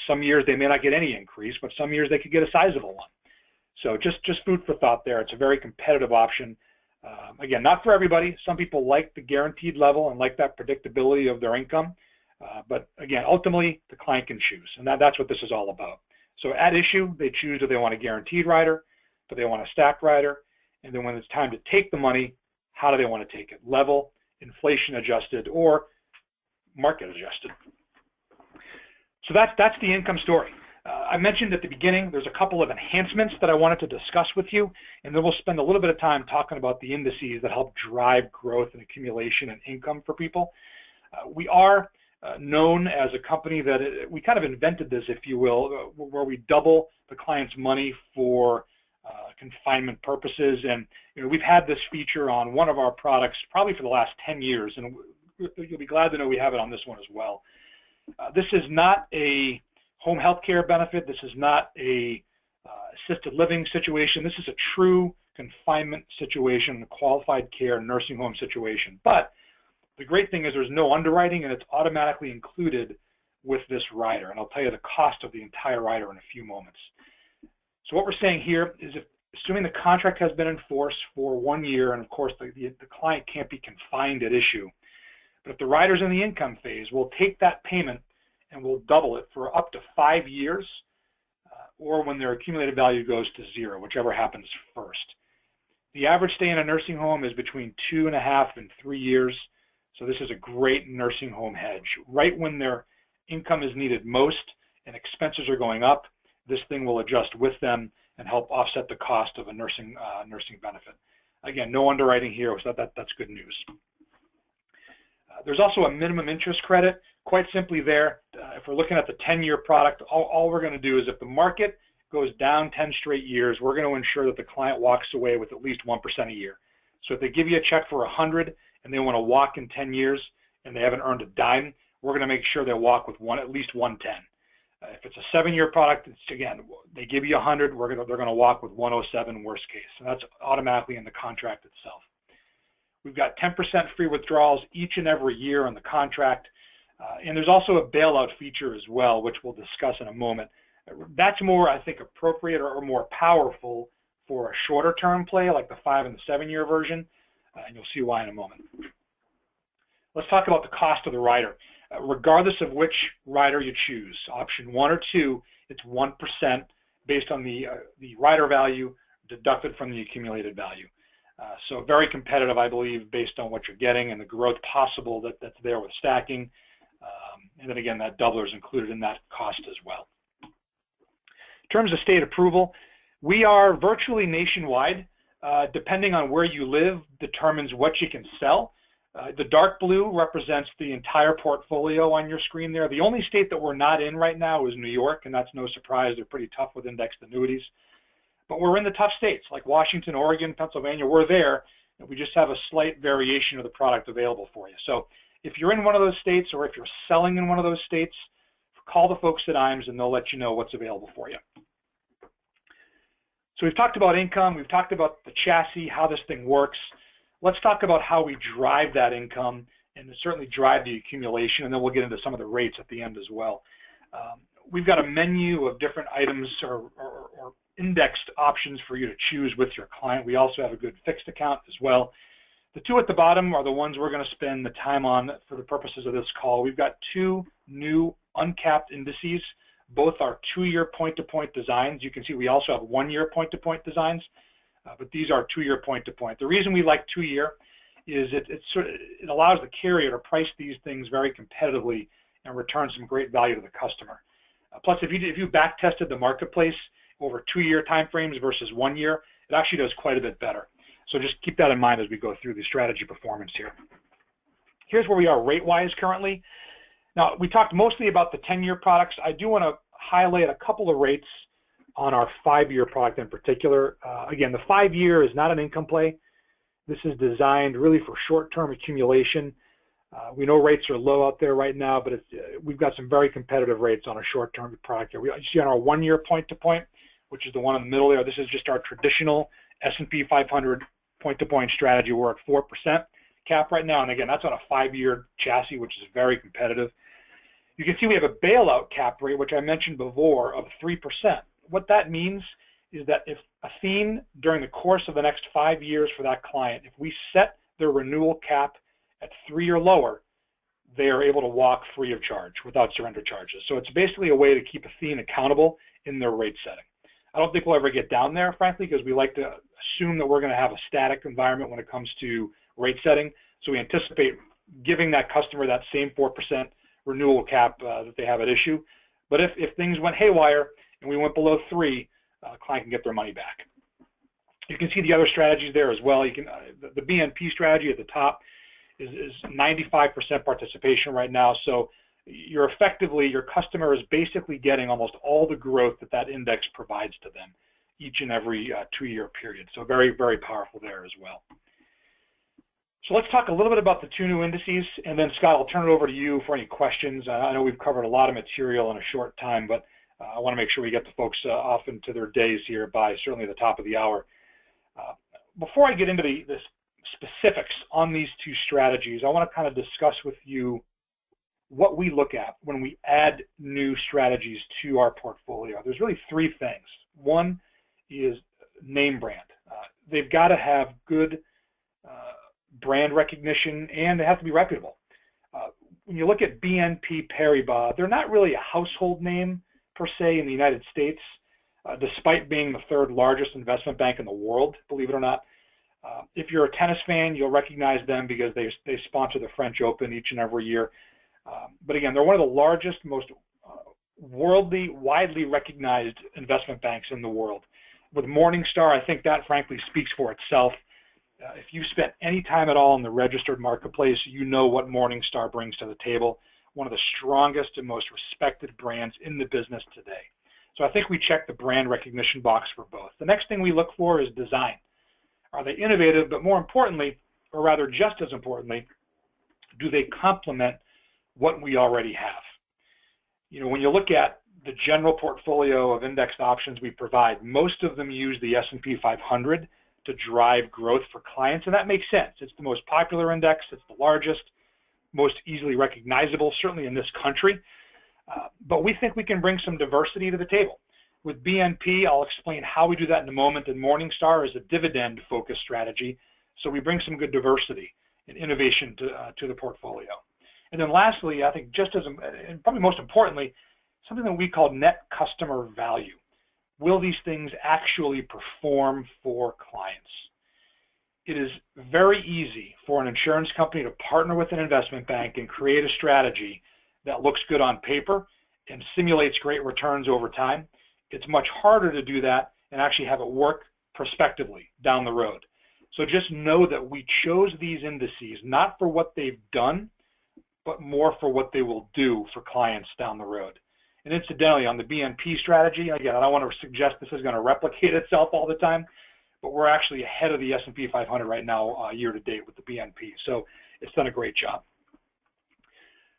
Some years they may not get any increase, but some years they could get a sizable one. So just food for thought there. It's a very competitive option. Again, not for everybody. Some people like the guaranteed level and like that predictability of their income. But again, ultimately, the client can choose. And that's what this is all about. So at issue, they choose if they want a guaranteed rider, do they want a stacked rider, and then when it's time to take the money, how do they want to take it? Level, inflation adjusted, or market adjusted. So that's the income story. I mentioned at the beginning, there's a couple of enhancements that I wanted to discuss with you, and then we'll spend a little bit of time talking about the indices that help drive growth and accumulation and income for people. We are known as a company that we kind of invented this, if you will, where we double the client's money for confinement purposes. And we've had this feature on one of our products probably for the last 10 years, and you'll be glad to know we have it on this one as well. This is not a home health care benefit. This is not a assisted living situation. This is a true confinement situation, a qualified care nursing home situation. But the great thing is there's no underwriting, and it's automatically included with this rider. And I'll tell you the cost of the entire rider in a few moments. So what we're saying here is, assuming the contract has been in force for 1 year, and of course the client can't be confined at issue, but if the rider's in the income phase, we'll take that payment and we'll double it for up to 5 years, or when their accumulated value goes to 0, whichever happens first. The average stay in a nursing home is between 2.5 and 3 years, so this is a great nursing home hedge. Right when their income is needed most and expenses are going up, this thing will adjust with them and help offset the cost of a nursing benefit. Again, no underwriting here, so that's good news. There's also a minimum interest credit. Quite simply there, if we're looking at the 10-year product, all we're going to do is if the market goes down 10 straight years, we're going to ensure that the client walks away with at least 1% a year. So if they give you a check for 100 and they want to walk in 10 years and they haven't earned a dime, we're going to make sure they walk with at least 110. If it's a 7-year product, again, they give you 100, they're going to walk with 107 worst case. So that's automatically in the contract itself. We've got 10% free withdrawals each and every year on the contract. And there's also a bailout feature as well, which we'll discuss in a moment. That's more, I think, appropriate or more powerful for a shorter term play like the 5 and the 7-year version, and you'll see why in a moment. Let's talk about the cost of the rider. Regardless of which rider you choose, option 1 or 2, it's 1% based on the rider value deducted from the accumulated value. So very competitive, I believe, based on what you're getting and the growth possible that's there with stacking. And then again, that doubler is included in that cost as well. In terms of state approval, we are virtually nationwide. Depending on where you live determines what you can sell. The dark blue represents the entire portfolio on your screen there. The only state that we're not in right now is New York, and that's no surprise. They're pretty tough with indexed annuities. But we're in the tough states like Washington, Oregon, Pennsylvania. We're there, and we just have a slight variation of the product available for you. So if you're in one of those states or if you're selling in one of those states, call the folks at IMES and they'll let you know what's available for you. So we've talked about income. We've talked about the chassis, how this thing works. Let's talk about how we drive that income and certainly drive the accumulation, and then we'll get into some of the rates at the end as well. We've got a menu of different items or indexed options for you to choose with your client. We also have a good fixed account as well. The two at the bottom are the ones we're going to spend the time on for the purposes of this call. We've got two new uncapped indices. Both are 2-year point-to-point designs. You can see we also have 1-year point-to-point designs, but these are 2-year point-to-point. The reason we like 2-year is it allows the carrier to price these things very competitively and return some great value to the customer. Plus, if you back tested the marketplace over 2-year time frames versus 1 year, it actually does quite a bit better. So just keep that in mind as we go through the strategy performance here. Here's where we are rate-wise currently. Now, we talked mostly about the 10-year products. I do want to highlight a couple of rates on our 5-year product in particular. Again, the 5-year is not an income play. This is designed really for short-term accumulation. We know rates are low out there right now, but we've got some very competitive rates on a short-term product here. You see on our 1-year point-to-point, which is the one in the middle there, this is just our traditional S&P 500 point-to-point strategy. We're at 4% cap right now, and again, that's on a 5-year chassis, which is very competitive. You can see we have a bailout cap rate, which I mentioned before, of 3%. What that means is that if Athene, during the course of the next 5 years for that client, if we set their renewal cap at 3 or lower, they are able to walk free of charge without surrender charges. So it's basically a way to keep Athene accountable in their rate setting. I don't think we'll ever get down there, frankly, because we like to assume that we're going to have a static environment when it comes to rate setting. So we anticipate giving that customer that same 4% renewal cap that they have at issue. But if things went haywire and we went below 3, the client can get their money back. You can see the other strategies there as well. You can the BNP strategy at the top is 95% participation right now. So your customer is basically getting almost all the growth that index provides to them each and every 2-year period. So very, very powerful there as well. So let's talk a little bit about the 2 new indices, and then Scott, I'll turn it over to you for any questions. I know we've covered a lot of material in a short time, but I want to make sure we get the folks off into their days here by certainly the top of the hour. Before I get into the specifics on these 2 strategies, I want to kind of discuss with you what we look at when we add new strategies to our portfolio. There's really 3 things. One is name brand. They've got to have good brand recognition, and they have to be reputable. When you look at BNP Paribas, they're not really a household name per se in the United States, despite being the 3rd largest investment bank in the world, believe it or not. If you're a tennis fan, you'll recognize them because they sponsor the French Open each and every year. But again, they're one of the largest, most widely recognized investment banks in the world. With Morningstar, I think that frankly speaks for itself. If you spent any time at all in the registered marketplace, you know what Morningstar brings to the table. One of the strongest and most respected brands in the business today. So I think we check the brand recognition box for both. The next thing we look for is design. Are they innovative, but more importantly, or rather just as importantly, do they complement what we already have? You know, when you look at the general portfolio of indexed options we provide, most of them use the S&P 500 to drive growth for clients, and that makes sense. It's the most popular index, it's the largest, most easily recognizable, certainly in this country, but we think we can bring some diversity to the table. With BNP, I'll explain how we do that in a moment, and Morningstar is a dividend-focused strategy, so we bring some good diversity and innovation to the portfolio. And then lastly, I think just as, and probably most importantly, something that we call net customer value. Will these things actually perform for clients? It is very easy for an insurance company to partner with an investment bank and create a strategy that looks good on paper and simulates great returns over time. It's much harder to do that and actually have it work prospectively down the road. So just know that we chose these indices not for what they've done, but more for what they will do for clients down the road. And incidentally, on the BNP strategy, again, I don't want to suggest this is going to replicate itself all the time, but we're actually ahead of the S&P 500 right now year to date with the BNP. So it's done a great job.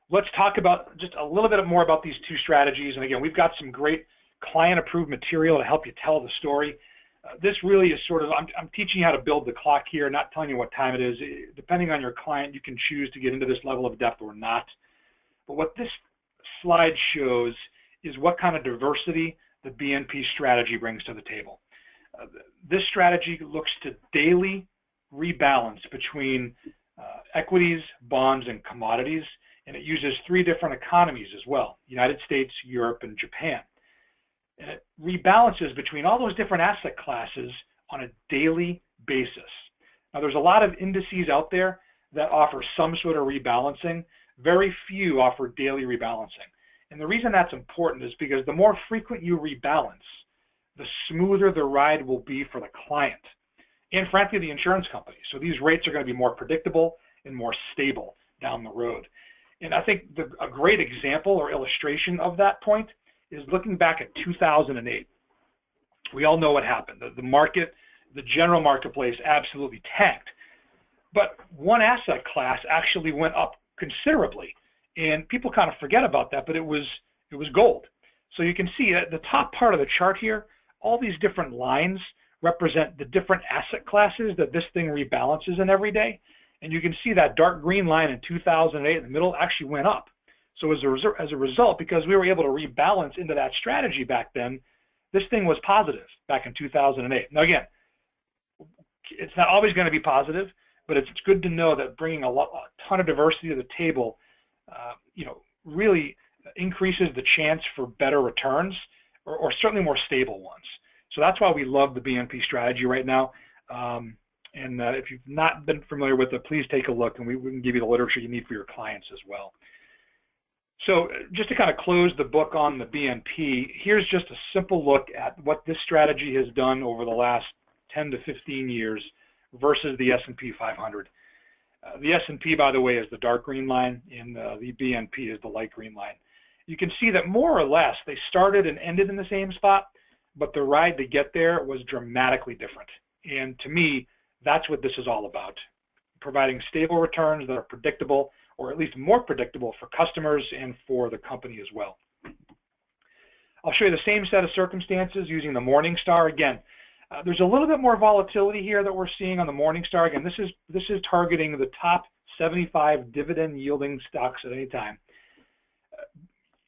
Let's talk about just a little bit more about these two strategies. And again, we've got some great client-approved material to help you tell the story. This really is sort of, I'm teaching you how to build the clock here, not telling you what time it is. Depending on your client, you can choose to get into this level of depth or not. But what this slide shows is what kind of diversity the BNP strategy brings to the table. This strategy looks to daily rebalance between equities, bonds, and commodities, and it uses 3 different economies as well: United States, Europe, and Japan. And it rebalances between all those different asset classes on a daily basis. Now, there's a lot of indices out there that offer some sort of rebalancing. Very few offer daily rebalancing. And the reason that's important is because the more frequent you rebalance, the smoother the ride will be for the client and, frankly, the insurance company. So these rates are going to be more predictable and more stable down the road. And I think a great example or illustration of that point is looking back at 2008. We all know what happened. The market, the general marketplace absolutely tanked. But one asset class actually went up considerably. And people kind of forget about that, but it was gold. So you can see at the top part of the chart here, all these different lines represent the different asset classes that this thing rebalances in every day. And you can see that dark green line in 2008 in the middle actually went up. So as a result, because we were able to rebalance into that strategy back then, this thing was positive back in 2008. Now again, it's not always going to be positive, but it's good to know that bringing a ton of diversity to the table, really increases the chance for better returns, or certainly more stable ones. So that's why we love the BNP strategy right now. If you've not been familiar with it, please take a look, and we can give you the literature you need for your clients as well. So just to kind of close the book on the BNP, here's just a simple look at what this strategy has done over the last 10 to 15 years versus the S&P 500. The S&P, by the way, is the dark green line, and the BNP is the light green line. You can see that more or less they started and ended in the same spot, but the ride to get there was dramatically different. And to me, that's what this is all about: providing stable returns that are predictable, or at least more predictable for customers and for the company as well. I'll show you the same set of circumstances using the Morningstar. Again, there's a little bit more volatility here that we're seeing on the Morningstar. Again, this is targeting the top 75 dividend yielding stocks at any time.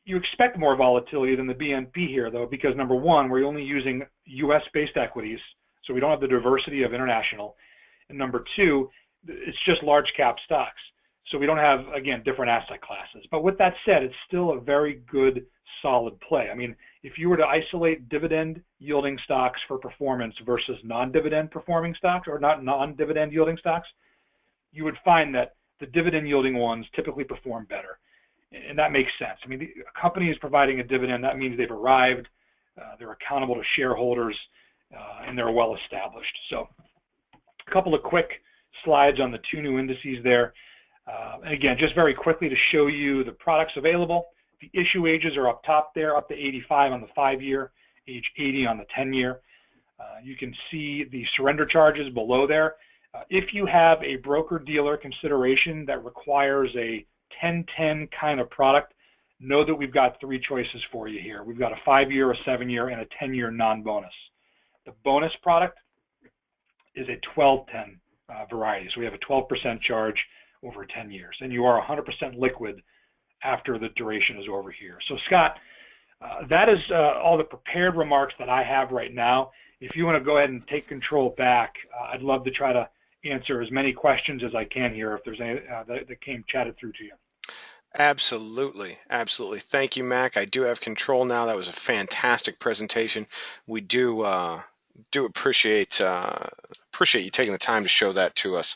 You expect more volatility than the BNP here, though, because number one, we're only using US-based equities, so we don't have the diversity of international. And number two, it's just large cap stocks. So we don't have, again, different asset classes. But with that said, it's still a very good, solid play. I mean, if you were to isolate dividend yielding stocks for performance versus non-dividend performing stocks, or not non-dividend yielding stocks, you would find that the dividend yielding ones typically perform better. And that makes sense. I mean, the company is providing a dividend. That means they've arrived, they're accountable to shareholders, and they're well established. So a couple of quick slides on the 2 new indices there. Again, just very quickly to show you the products available. The issue ages are up top there, up to 85 on the 5-year, age 80 on the 10-year. You can see the surrender charges below there. If you have a broker-dealer consideration that requires a 10-10 kind of product, know that we've got 3 choices for you here. We've got a 5-year, a 7-year, and a 10-year non-bonus. The bonus product is a 12-10 variety, so we have a 12% charge over 10 years, and you are 100% liquid after the duration is over here. So Scott, that is all the prepared remarks that I have right now. If you want to go ahead and take control back, I'd love to try to answer as many questions as I can here if there's any that came chatted through to you. Absolutely. Absolutely. Thank you, Mac. I do have control now. That was a fantastic presentation. We do appreciate you taking the time to show that to us.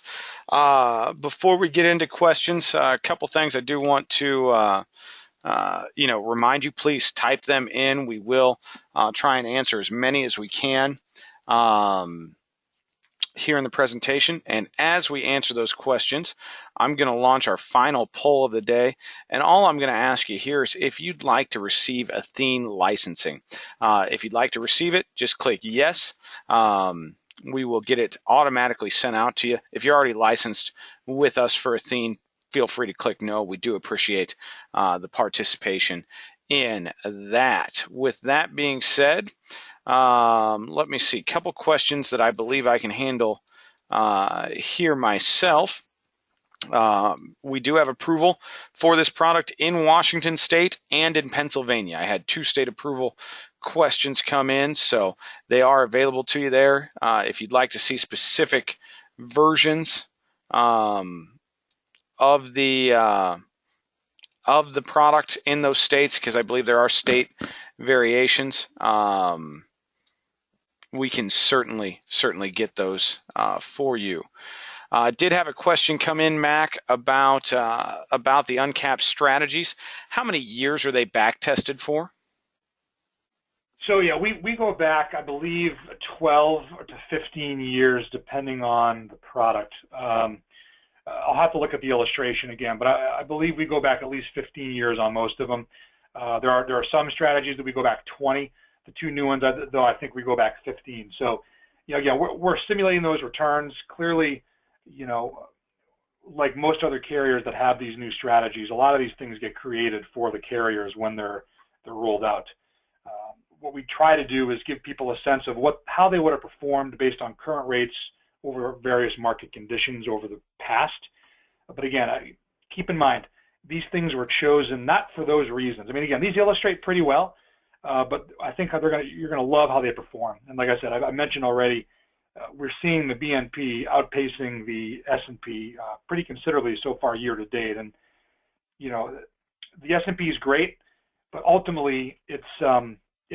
Before we get into questions, a couple things I do want to remind you. Please type them in. We will try and answer as many as we can. here in the presentation, and as we answer those questions, I'm going to launch our final poll of the day, and all I'm going to ask you here is if you'd like to receive Athene licensing. If you'd like to receive it, just click yes. We will get it automatically sent out to you. If you're already licensed with us for Athene, feel free to click no. We do appreciate the participation in that. With that being said, let me see, a couple questions that I believe I can handle here myself. We do have approval for this product in Washington State and in Pennsylvania. I had 2 state approval questions come in, so they are available to you there. If you'd like to see specific versions of the product in those states, because I believe there are state variations, we can certainly get those for you. Did have a question come in, Mac, about the uncapped strategies. How many years are they back tested for? So yeah, we go back, I believe, 12 to 15 years, depending on the product. I'll have to look at the illustration again, but I believe we go back at least 15 years on most of them. There are some strategies that we go back 20. The 2 new ones, though, I think we go back 15. So, we're simulating those returns. Clearly, like most other carriers that have these new strategies, a lot of these things get created for the carriers when they're rolled out. What we try to do is give people a sense of how they would have performed based on current rates over various market conditions over the past. But again, keep in mind, these things were chosen not for those reasons. I mean, again, these illustrate pretty well, but I think you're going to love how they perform. And like I said, I mentioned already, we're seeing the BNP outpacing the S&P pretty considerably so far year to date. And the S&P is great, but ultimately it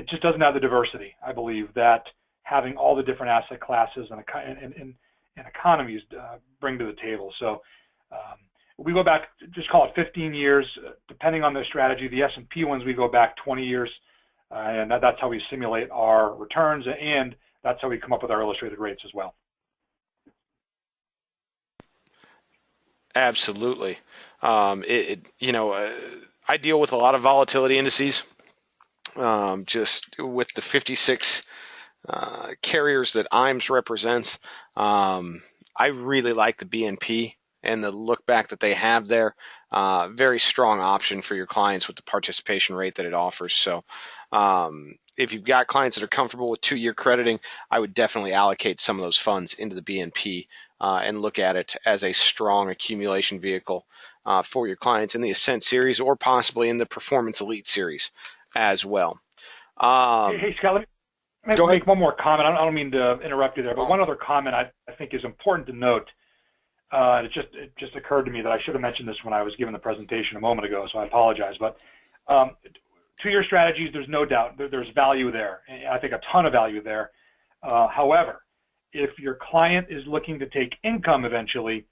just doesn't have the diversity, I believe, that having all the different asset classes and economies bring to the table. So we go back, just call it 15 years, depending on the strategy. The S&P ones, we go back 20 years, and that's how we simulate our returns, and that's how we come up with our illustrated rates as well. Absolutely. I deal with a lot of volatility indices, just with the 56 carriers that IMS represents. I really like the BNP and the look back that they have there. Very strong option for your clients with the participation rate that it offers. So if you've got clients that are comfortable with 2-year crediting, I would definitely allocate some of those funds into the BNP and look at it as a strong accumulation vehicle for your clients in the Ascent series or possibly in the Performance Elite series as well. Hey, Scott, let me make one more comment. I don't mean to interrupt you there, but one other comment I think is important to note. It just occurred to me that I should have mentioned this when I was giving the presentation a moment ago, so I apologize. But 2-year strategies, there's no doubt there's value there. I think a ton of value there. However, if your client is looking to take income eventually,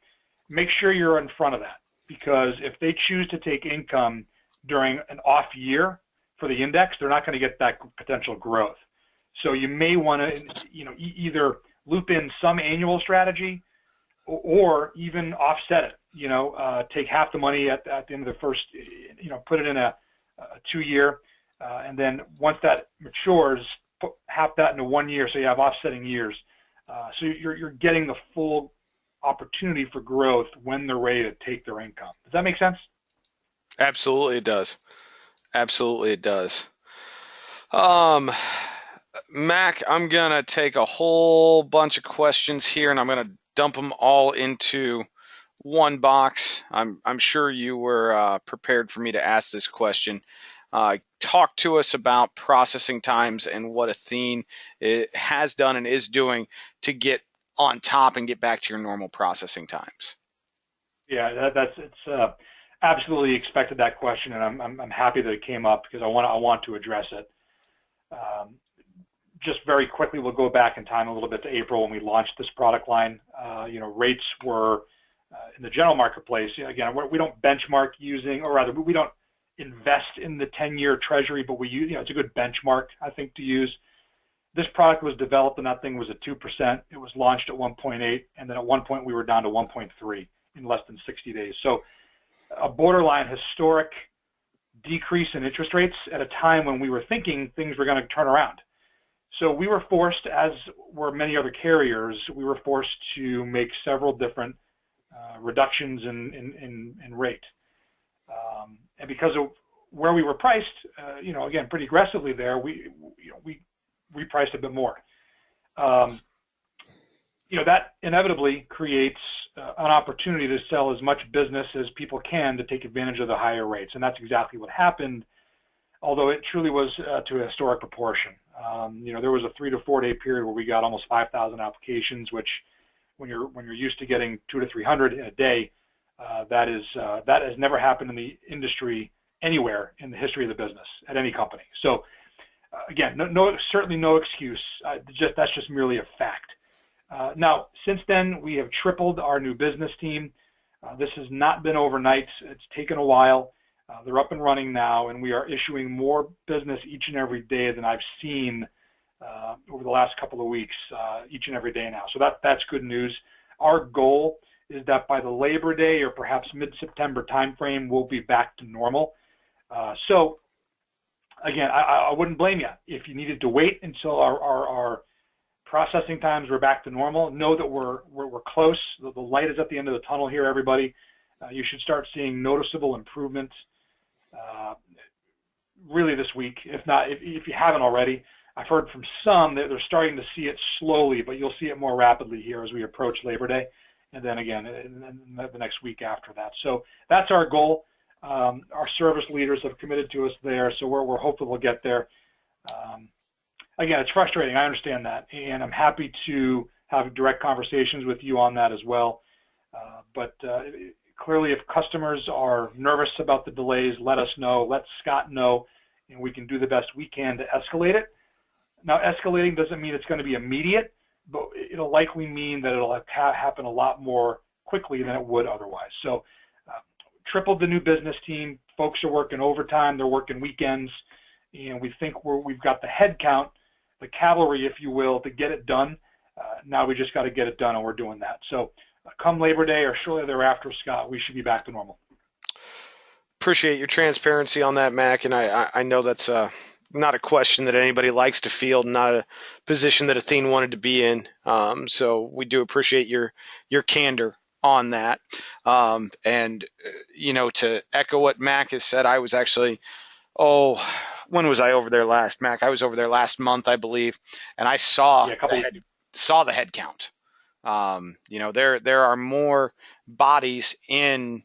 make sure you're in front of that, because if they choose to take income during an off year for the index, they're not going to get that potential growth. So you may want to, either loop in some annual strategy or even offset it. Take half the money at the end of the first, put it in a 2-year, and then once that matures, put half that into 1 year, so you have offsetting years. So you're getting the full opportunity for growth when they're ready to take their income. Does that make sense? Absolutely, it does. Absolutely, it does. Mac, I'm gonna take a whole bunch of questions here, and I'm gonna dump them all into one box. I'm sure you were prepared for me to ask this question. Talk to us about processing times and what Athene has done and is doing to get on top and get back to your normal processing times. Yeah, it's absolutely expected that question, and I'm happy that it came up because I want to address it. Just very quickly, we'll go back in time a little bit to April when we launched this product line. Rates were in the general marketplace. Again, we don't benchmark using, or rather, we don't invest in the 10-year Treasury, but we use, it's a good benchmark, I think, to use. This product was developed and that thing was at 2%. It was launched at 1.8, and then at one point we were down to 1.3 in less than 60 days. So a borderline historic decrease in interest rates at a time when we were thinking things were going to turn around. So we were forced, as were many other carriers, we were forced to make several different reductions in rate. And because of where we were priced, again, pretty aggressively there, we repriced a bit more. That inevitably creates an opportunity to sell as much business as people can to take advantage of the higher rates, and that's exactly what happened, although it truly was to a historic proportion. There was a 3 to 4 day period where we got almost 5,000 applications, which when you're used to getting 200 to 300 in a day, that has never happened in the industry anywhere in the history of the business at any company. So again, certainly no excuse. That's just merely a fact. Now, since then, we have tripled our new business team. This has not been overnight. It's taken a while. They're up and running now, and we are issuing more business each and every day than I've seen over the last couple of weeks, each and every day now. So that's good news. Our goal is that by the Labor Day or perhaps mid-September timeframe, we'll be back to normal. So again, I wouldn't blame you if you needed to wait until our processing times were back to normal. Know that we're close. The light is at the end of the tunnel here, everybody. You should start seeing noticeable improvements really this week. If you haven't already, I've heard from some that they're starting to see it slowly, but you'll see it more rapidly here as we approach Labor Day, and then again in the next week after that. So that's our goal. Our service leaders have committed to us there, so we're hopeful we'll get there. Again, it's frustrating. I understand that, and I'm happy to have direct conversations with you on that as well. But clearly, if customers are nervous about the delays, let us know. Let Scott know, and we can do the best we can to escalate it. Now, escalating doesn't mean it's going to be immediate, but it'll likely mean that it'll happen a lot more quickly than it would otherwise. So, tripled the new business team. Folks are working overtime. They're working weekends, and we think we've got the head count, the cavalry, if you will, to get it done. Now we just got to get it done, and we're doing that. So come Labor Day or shortly thereafter, Scott, we should be back to normal. Appreciate your transparency on that, Mac, and I know that's not a question that anybody likes to field, not a position that Athene wanted to be in. So we do appreciate your candor on that. And to echo what Mac has said, I was actually, when was I over there last, Mac? I was over there last month, I believe, and I saw the head count. There are more bodies in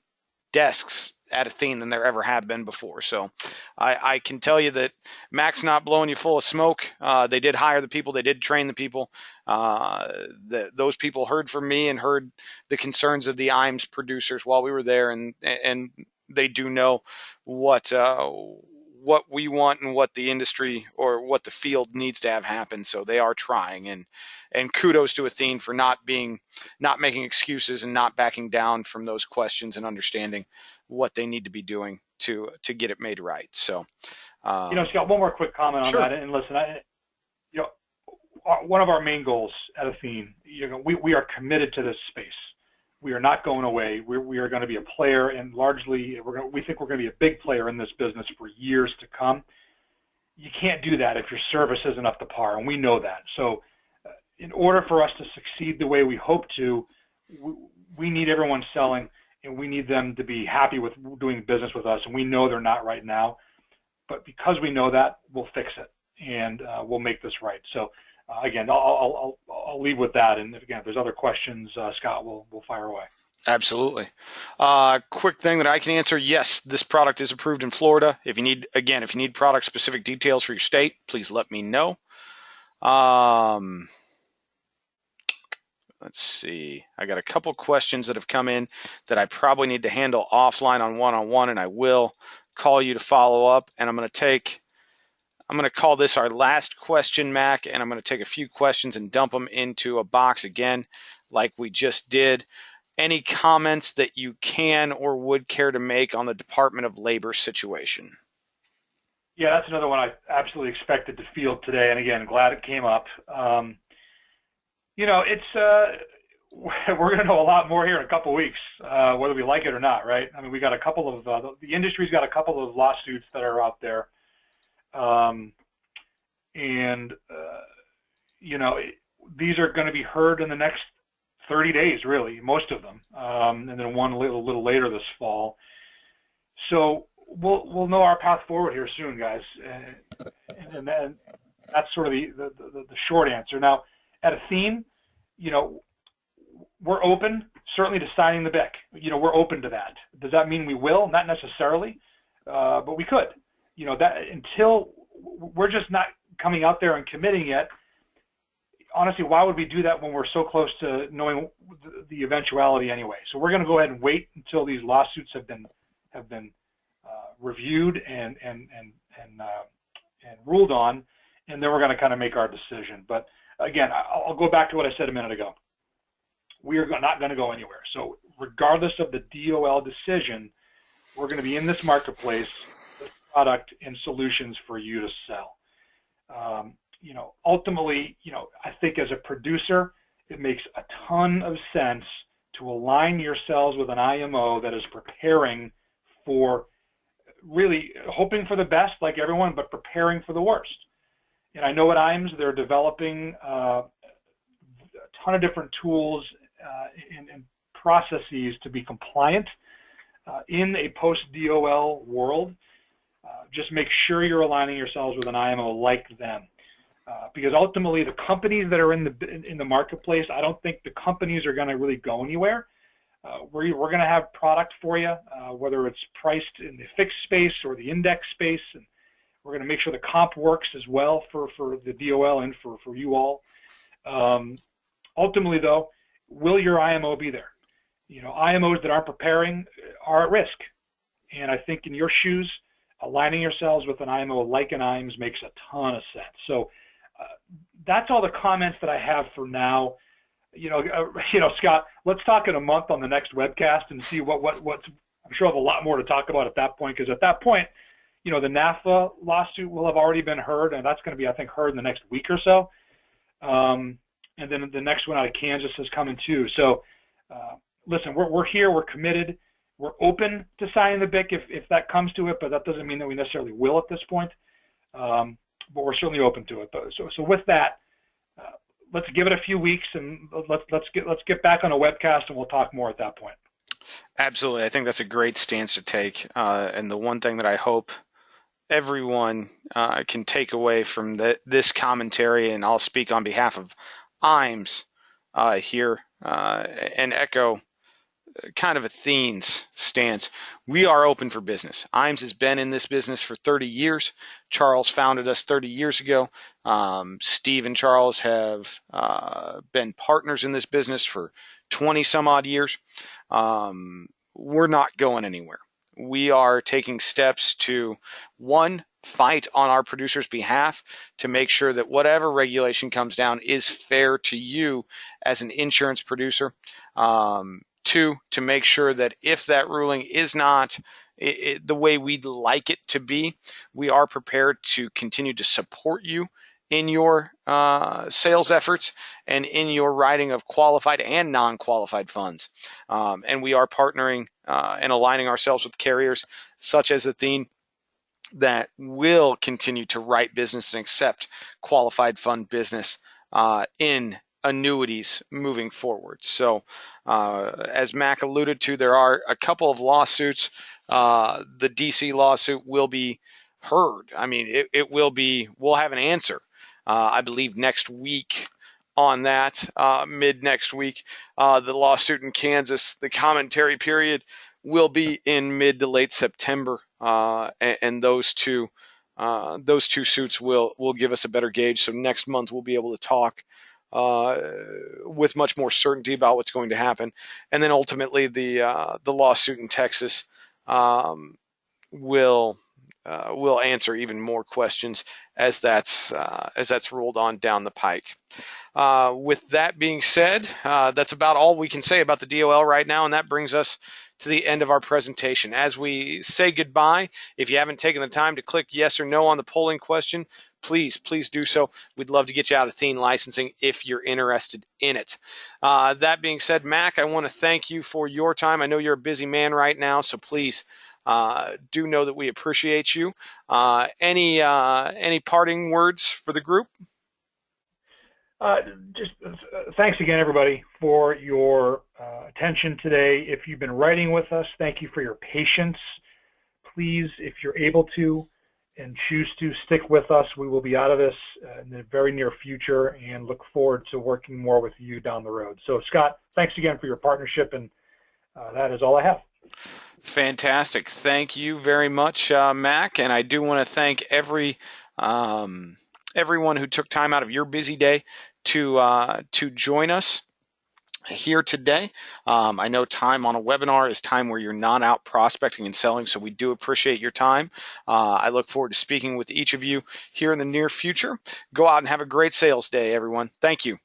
desks at Athene than there ever have been before. So I can tell you that Mac's not blowing you full of smoke. They did hire the people. They did train the people. Those people heard from me and heard the concerns of the IMS producers while we were there, and they do know what we want and what the industry or what the field needs to have happen. So they are trying, and kudos to Athene for not making excuses and not backing down from those questions and understanding what they need to be doing to get it made right. So, Scott, one more quick comment on that. And listen, one of our main goals at Athene, we are committed to this space. We are not going away. We are going to be a player, and largely we think we're going to be a big player in this business for years to come. You can't do that if your service isn't up to par, and we know that. So in order for us to succeed the way we hope to, we need everyone selling, and we need them to be happy with doing business with us, and we know they're not right now. But because we know that, we'll fix it, and we'll make this right. So again, I'll leave with that. And again, if there's other questions, Scott will fire away. Absolutely. Quick thing that I can answer. Yes, this product is approved in Florida. If you need product specific details for your state, please let me know. Let's see. I got a couple questions that have come in that I probably need to handle offline on one-on-one, and I will call you to follow up. And I'm going to call this our last question, Mac, and I'm going to take a few questions and dump them into a box again, like we just did. Any comments that you can or would care to make on the Department of Labor situation? Yeah, that's another one I absolutely expected to field today, and again, glad it came up. It's we're going to know a lot more here in a couple of weeks, whether we like it or not, right? I mean, we got a couple of the industry's got a couple of lawsuits that are out there, and these are going to be heard in the next 30 days, really, most of them, and then one a little later this fall. So we'll know our path forward here soon, guys, and then that's sort of the short answer. Now, at Athene, we're open certainly to signing the BIC. We're open to that. Does that mean we will? Not necessarily, but we could. That until we're just not coming out there and committing yet. Honestly, why would we do that when we're so close to knowing the eventuality anyway? So we're going to go ahead and wait until these lawsuits have been reviewed and ruled on, and then we're going to kind of make our decision. But again, I'll go back to what I said a minute ago. We are not going to go anywhere. So regardless of the DOL decision, we're going to be in this marketplace with product and solutions for you to sell. Ultimately, I think as a producer, it makes a ton of sense to align yourselves with an IMO that is preparing for, really hoping for the best like everyone, but preparing for the worst. And I know at IMS they're developing a ton of different tools and processes to be compliant in a post-DOL world. Just make sure you're aligning yourselves with an IMO like them. Because ultimately the companies that are in the marketplace, I don't think the companies are going to really go anywhere. We're going to have product for you, whether it's priced in the fixed space or the index space, and we're going to make sure the comp works as well for the DOL and for you all. Ultimately, though, will your IMO be there? IMOs that aren't preparing are at risk, and I think in your shoes, aligning yourselves with an IMO like an IMS makes a ton of sense. So that's all the comments that I have for now. Scott, let's talk in a month on the next webcast and see what I'm sure I'll have a lot more to talk about at that point, because at that point, the NAFTA lawsuit will have already been heard, and that's going to be, I think, heard in the next week or so. And then the next one out of Kansas is coming too. So listen, we're here, we're committed, we're open to signing the BIC if that comes to it, but that doesn't mean that we necessarily will at this point. But we're certainly open to it. So with that, let's give it a few weeks, and let's get back on a webcast, and we'll talk more at that point. Absolutely, I think that's a great stance to take. And the one thing that I hope everyone can take away from this commentary, and I'll speak on behalf of IMS here and echo kind of Athene's stance. We are open for business. IMS has been in this business for 30 years. Charles founded us 30 years ago. Steve and Charles have been partners in this business for 20 some odd years. We're not going anywhere. We are taking steps to, one, fight on our producers' behalf to make sure that whatever regulation comes down is fair to you as an insurance producer. Two, to make sure that if that ruling is not the way we'd like it to be, we are prepared to continue to support you in your sales efforts and in your writing of qualified and non-qualified funds. And we are partnering and aligning ourselves with carriers such as Athene that will continue to write business and accept qualified fund business in annuities moving forward. So as Mac alluded to, there are a couple of lawsuits. The DC lawsuit will be heard. I mean, we'll have an answer, I believe, next week on that, mid next week. The lawsuit in Kansas, the commentary period will be in mid to late September, and those two suits will give us a better gauge. So next month we'll be able to talk with much more certainty about what's going to happen, and then ultimately the lawsuit in Texas will answer even more questions as that's rolled on down the pike. With that being said, that's about all we can say about the DOL right now, and that brings us to the end of our presentation. As we say goodbye, if you haven't taken the time to click yes or no on the polling question, please do so. We'd love to get you out of Athene licensing if you're interested in it. That being said, Mac, I want to thank you for your time. I know you're a busy man right now, so please do know that we appreciate you. Any parting words for the group? Just thanks again, everybody, for your attention today. If you've been writing with us, thank you for your patience. Please, if you're able to and choose to, stick with us. We will be out of this in the very near future and look forward to working more with you down the road. So, Scott, thanks again for your partnership, and that is all I have. Fantastic. Thank you very much, Mac. And I do want to thank everyone who took time out of your busy day to join us here today. I know time on a webinar is time where you're not out prospecting and selling, so we do appreciate your time. I look forward to speaking with each of you here in the near future. Go out and have a great sales day, everyone. Thank you.